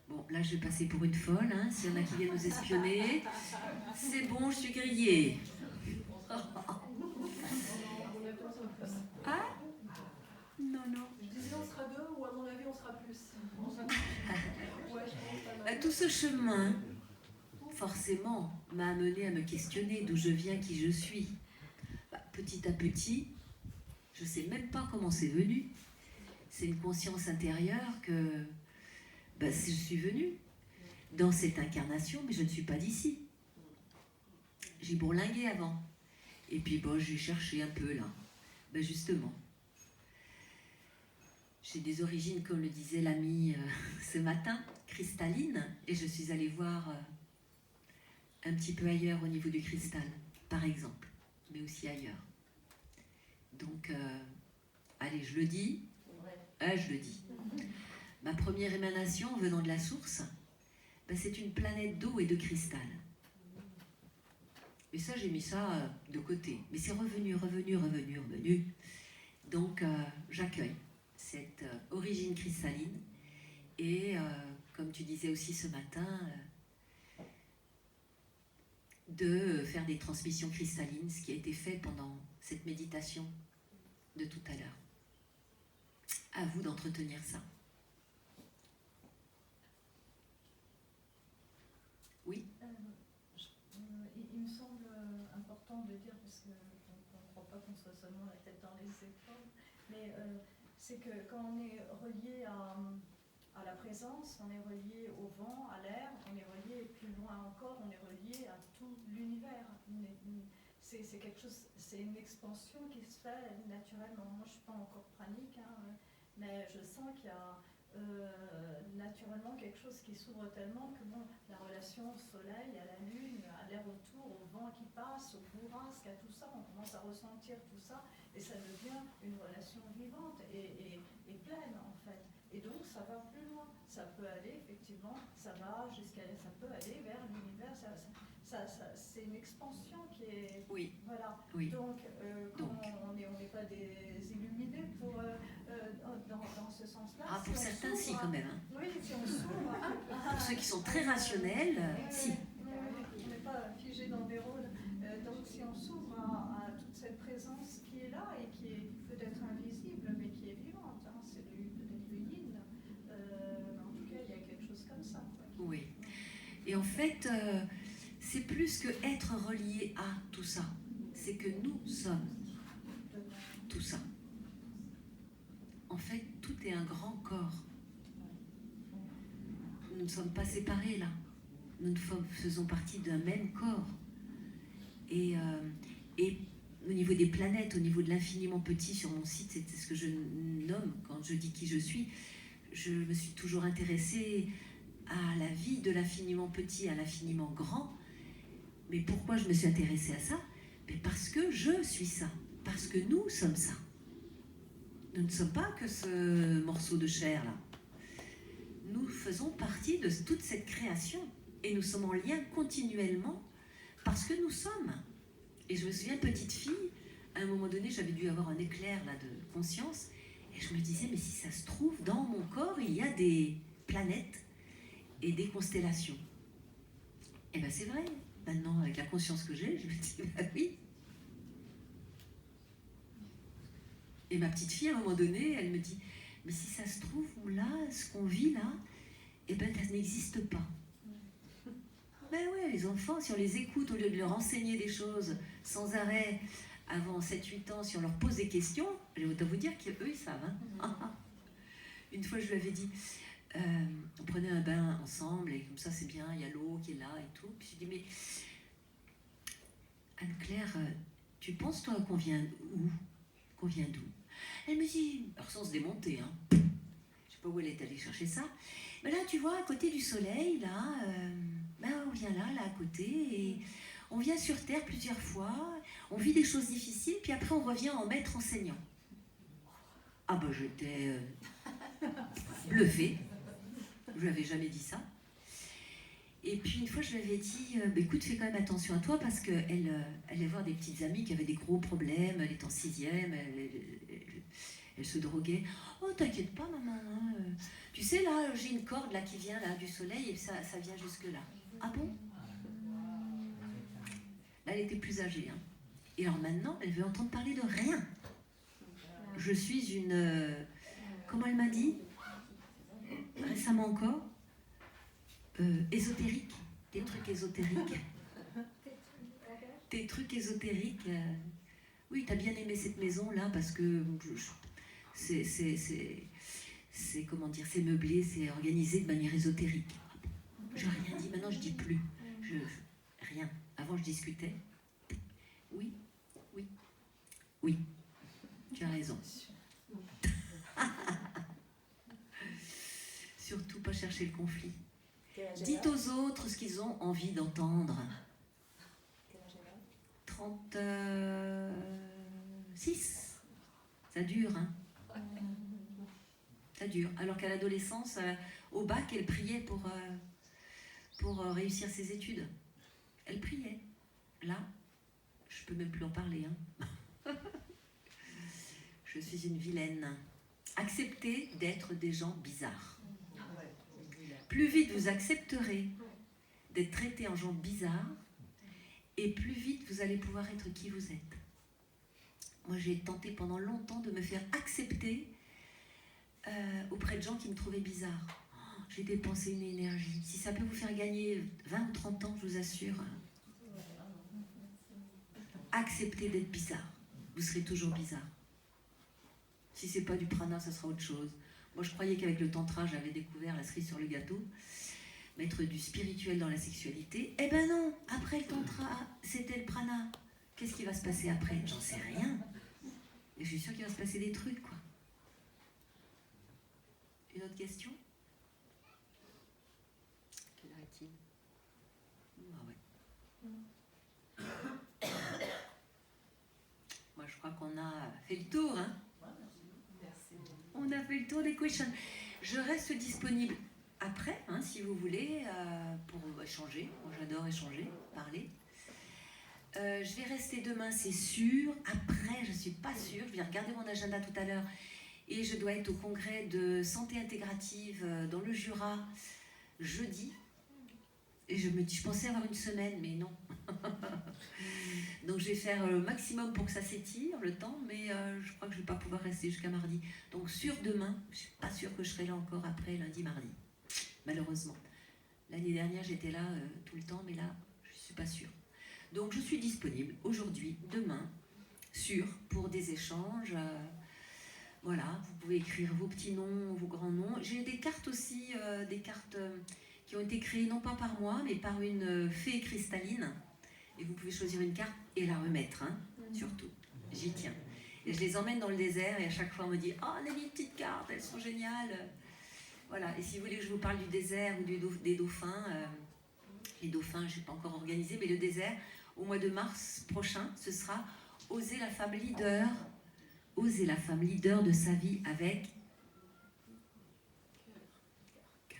Bon, là, je vais passer pour une folle, hein. S'il y en a qui viennent nous espionner, c'est bon, je suis grillée. Ah? Non, non. Je disais on sera deux ou à mon avis on sera plus. Ouais, je pense pas mal. Tout ce chemin, forcément, m'a amené à me questionner d'où je viens, qui je suis. Petit à petit, je ne sais même pas comment c'est venu. C'est une conscience intérieure que je suis venue dans cette incarnation, mais je ne suis pas d'ici. J'ai bourlingué avant. Et puis j'ai cherché un peu là. Justement. J'ai des origines, comme le disait l'ami ce matin, cristallines, et je suis allée voir un petit peu ailleurs au niveau du cristal, par exemple, mais aussi ailleurs. Donc, allez, je le dis, je le dis. Ma première émanation venant de la source, c'est une planète d'eau et de cristal. Et ça, j'ai mis ça de côté. Mais c'est revenu. Donc, j'accueille cette origine cristalline. Et, comme tu disais aussi ce matin, de faire des transmissions cristallines, ce qui a été fait pendant cette méditation de tout à l'heure. À vous d'entretenir ça. Oui. Il me semble important de dire, parce qu'on ne croit pas qu'on soit seulement la tête dans les épaules, mais c'est que quand on est relié à la présence, on est relié au vent, à l'air, on est relié plus loin encore, on est relié à tout l'univers. C'est quelque chose, c'est une expansion qui se fait naturellement. Moi, je ne suis pas encore pranique, hein, mais je sens qu'il y a naturellement quelque chose qui s'ouvre tellement que la relation au soleil, à la lune, à l'air autour, au vent qui passe, au bourrasque, à tout ça, on commence à ressentir tout ça et ça devient une relation vivante et pleine en fait. Et donc ça va plus loin, ça peut aller effectivement, ça peut aller vers l'univers, c'est une expansion qui est... Oui. Voilà. Oui. Donc, on n'est pas des illuminés dans ce sens-là. Pour certains, si, quand même. Hein. Oui, si on s'ouvre. Pour ceux qui sont très rationnels, si. On n'est pas figé dans des rôles. Donc, si on s'ouvre à toute cette présence qui est là et qui est peut-être invisible, mais qui est vivante, hein, c'est peut-être le yin. En tout cas, il y a quelque chose comme ça. Quoi. Oui. Et en fait, c'est plus que être relié à tout ça. C'est que nous sommes tout ça. En fait, tout est un grand corps. Nous ne sommes pas séparés là. Nous faisons partie d'un même corps. Et au niveau des planètes, au niveau de l'infiniment petit sur mon site, c'est ce que je nomme quand je dis qui je suis. Je me suis toujours intéressée à la vie de l'infiniment petit à l'infiniment grand. Mais pourquoi je me suis intéressée à ça? Mais parce que je suis ça. Parce que nous sommes ça. Nous ne sommes pas que ce morceau de chair là. Nous faisons partie de toute cette création. Et nous sommes en lien continuellement parce que nous sommes. Et je me souviens, petite fille, à un moment donné, j'avais dû avoir un éclair là, de conscience. Et je me disais, mais si ça se trouve, dans mon corps, il y a des planètes et des constellations. Et bien c'est vrai. Maintenant, avec la conscience que j'ai, je me dis, oui. Et ma petite fille, à un moment donné, elle me dit, mais si ça se trouve, là, ce qu'on vit là, eh ben, ça n'existe pas. Ben ouais, les enfants, si on les écoute, au lieu de leur enseigner des choses sans arrêt, avant 7-8 ans, si on leur pose des questions, je vais vous dire qu'eux, ils savent. Hein. Une fois, je lui avais dit, on prenait un bain ensemble, et comme ça, c'est bien, il y a l'eau qui est là et tout. Puis j'ai dit, mais Anne-Claire, tu penses, toi, qu'on vient où? Qu'on vient d'où? Elle me dit, alors sans se démonter, hein. Je sais pas où elle est allée chercher ça. Mais là, tu vois, à côté du soleil, là, on vient là, à côté, et on vient sur Terre plusieurs fois, on vit des choses difficiles, puis après on revient en maître enseignant. Ah ben j'étais bluffée, je n'avais jamais dit ça. Et puis une fois, je lui avais dit, bah, écoute, fais quand même attention à toi parce qu'elle allait voir des petites amies qui avaient des gros problèmes, elle est en 6e, elle se droguait. Oh, t'inquiète pas, maman, hein, tu sais, là, j'ai une corde là, qui vient là, du soleil et ça vient jusque là. Ah bon? Là, elle était plus âgée. Hein. Et alors maintenant, elle veut entendre parler de rien. Je suis une... comment elle m'a dit? Récemment encore, ésotérique. Des trucs ésotériques. Des trucs ésotériques. Oui, t'as bien aimé cette maison là parce que c'est comment dire, c'est meublé, c'est organisé de manière ésotérique. Je n'ai rien dit, maintenant je dis plus. Rien. Avant je discutais. Oui, oui, oui. Tu as raison. Surtout pas chercher le conflit. Dites aux autres ce qu'ils ont envie d'entendre. 36. Ça dure, hein. Ça dure. Alors qu'à l'adolescence, au bac, elle priait pour réussir ses études. Elle priait. Là, je peux même plus en parler. Hein. Je suis une vilaine. Acceptez d'être des gens bizarres. Plus vite vous accepterez d'être traité en gens bizarres, et plus vite vous allez pouvoir être qui vous êtes. Moi, j'ai tenté pendant longtemps de me faire accepter auprès de gens qui me trouvaient bizarre. Oh, j'ai dépensé une énergie. Si ça peut vous faire gagner 20 ou 30 ans, je vous assure, acceptez d'être bizarre. Vous serez toujours bizarre. Si c'est pas du prana, ça sera autre chose. Moi, je croyais qu'avec le tantra, j'avais découvert la cerise sur le gâteau, mettre du spirituel dans la sexualité. Eh ben non, après le tantra, c'était le prana. Qu'est-ce qui va se passer après? J'en sais rien. Et je suis sûre qu'il va se passer des trucs, quoi. Une autre question? Quelle heure est-il? Ah ouais. Moi, je crois qu'on a fait le tour, hein. On a fait le tour des questions. Je reste disponible après, hein, si vous voulez, pour échanger. Moi, j'adore échanger, parler. Je vais rester demain, c'est sûr. Après, je ne suis pas sûre. Je vais regarder mon agenda tout à l'heure. Et je dois être au congrès de santé intégrative dans le Jura jeudi. Et je pensais avoir une semaine, mais non. Donc je vais faire le maximum pour que ça s'étire le temps, mais je crois que je ne vais pas pouvoir rester jusqu'à mardi. Donc sur demain, je ne suis pas sûre que je serai là encore après lundi, mardi. Malheureusement. L'année dernière, j'étais là tout le temps, mais là, je ne suis pas sûre. Donc je suis disponible aujourd'hui, demain, pour des échanges. Voilà, vous pouvez écrire vos petits noms, vos grands noms. J'ai des cartes aussi, des cartes qui ont été créées non pas par moi, mais par une fée cristalline. Et vous pouvez choisir une carte et la remettre, hein, surtout. J'y tiens. Et je les emmène dans le désert et à chaque fois on me dit « Oh, on a mis une petite carte, elles sont géniales !» Voilà, et si vous voulez que je vous parle du désert ou des dauphins, les dauphins, je n'ai pas encore organisé, mais le désert, au mois de mars prochain, ce sera « Oser la femme leader ». Oser la femme leader de sa vie avec cœur.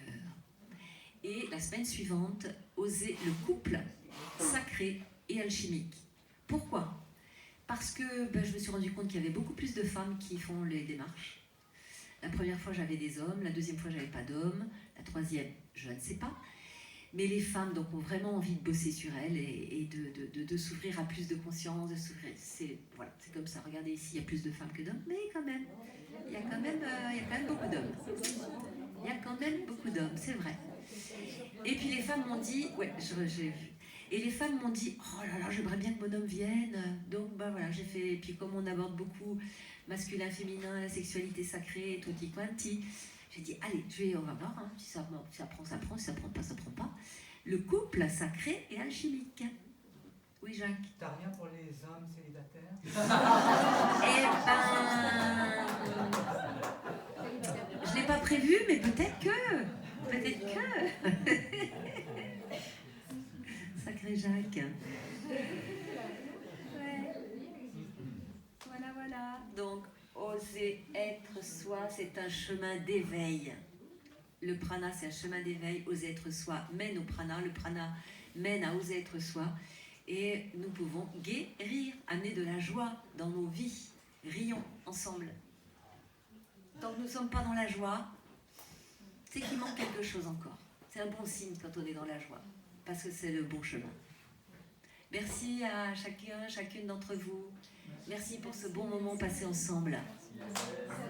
Et la semaine suivante, oser le couple sacré et alchimique. Pourquoi? Parce que je me suis rendu compte qu'il y avait beaucoup plus de femmes qui font les démarches. La première fois, j'avais des hommes. La deuxième fois, j'avais pas d'hommes. La troisième, je ne sais pas. Mais les femmes donc, ont vraiment envie de bosser sur elles et de s'ouvrir à plus de conscience, de s'ouvrir. C'est comme ça. Regardez ici, il y a plus de femmes que d'hommes, mais quand même, il y a quand même beaucoup d'hommes. Il y a quand même beaucoup d'hommes, c'est vrai. Et puis les femmes m'ont dit, j'ai vu. Et les femmes m'ont dit, oh là là, j'aimerais bien que mon homme vienne. Donc voilà, j'ai fait. Et puis comme on aborde beaucoup masculin, féminin, la sexualité sacrée, tutti quanti. J'ai dit, allez, on va voir, hein. Si ça prend, ça prend, si ça prend pas, ça prend pas. Le couple sacré et alchimique. Oui, Jacques. T'as rien pour les hommes célibataires? Eh ben, je l'ai pas prévu, mais peut-être que. Sacré Jacques. Ouais. Voilà. Donc, oser être soi, c'est un chemin d'éveil. Le prana, c'est un chemin d'éveil. Oser être soi mène au prana. Le prana mène à oser être soi. Et nous pouvons guérir, amener de la joie dans nos vies. Rions ensemble. Tant que nous ne sommes pas dans la joie, c'est qu'il manque quelque chose encore. C'est un bon signe quand on est dans la joie, parce que c'est le bon chemin. Merci à chacun, chacune d'entre vous. Merci pour ce bon moment passé ensemble. Ça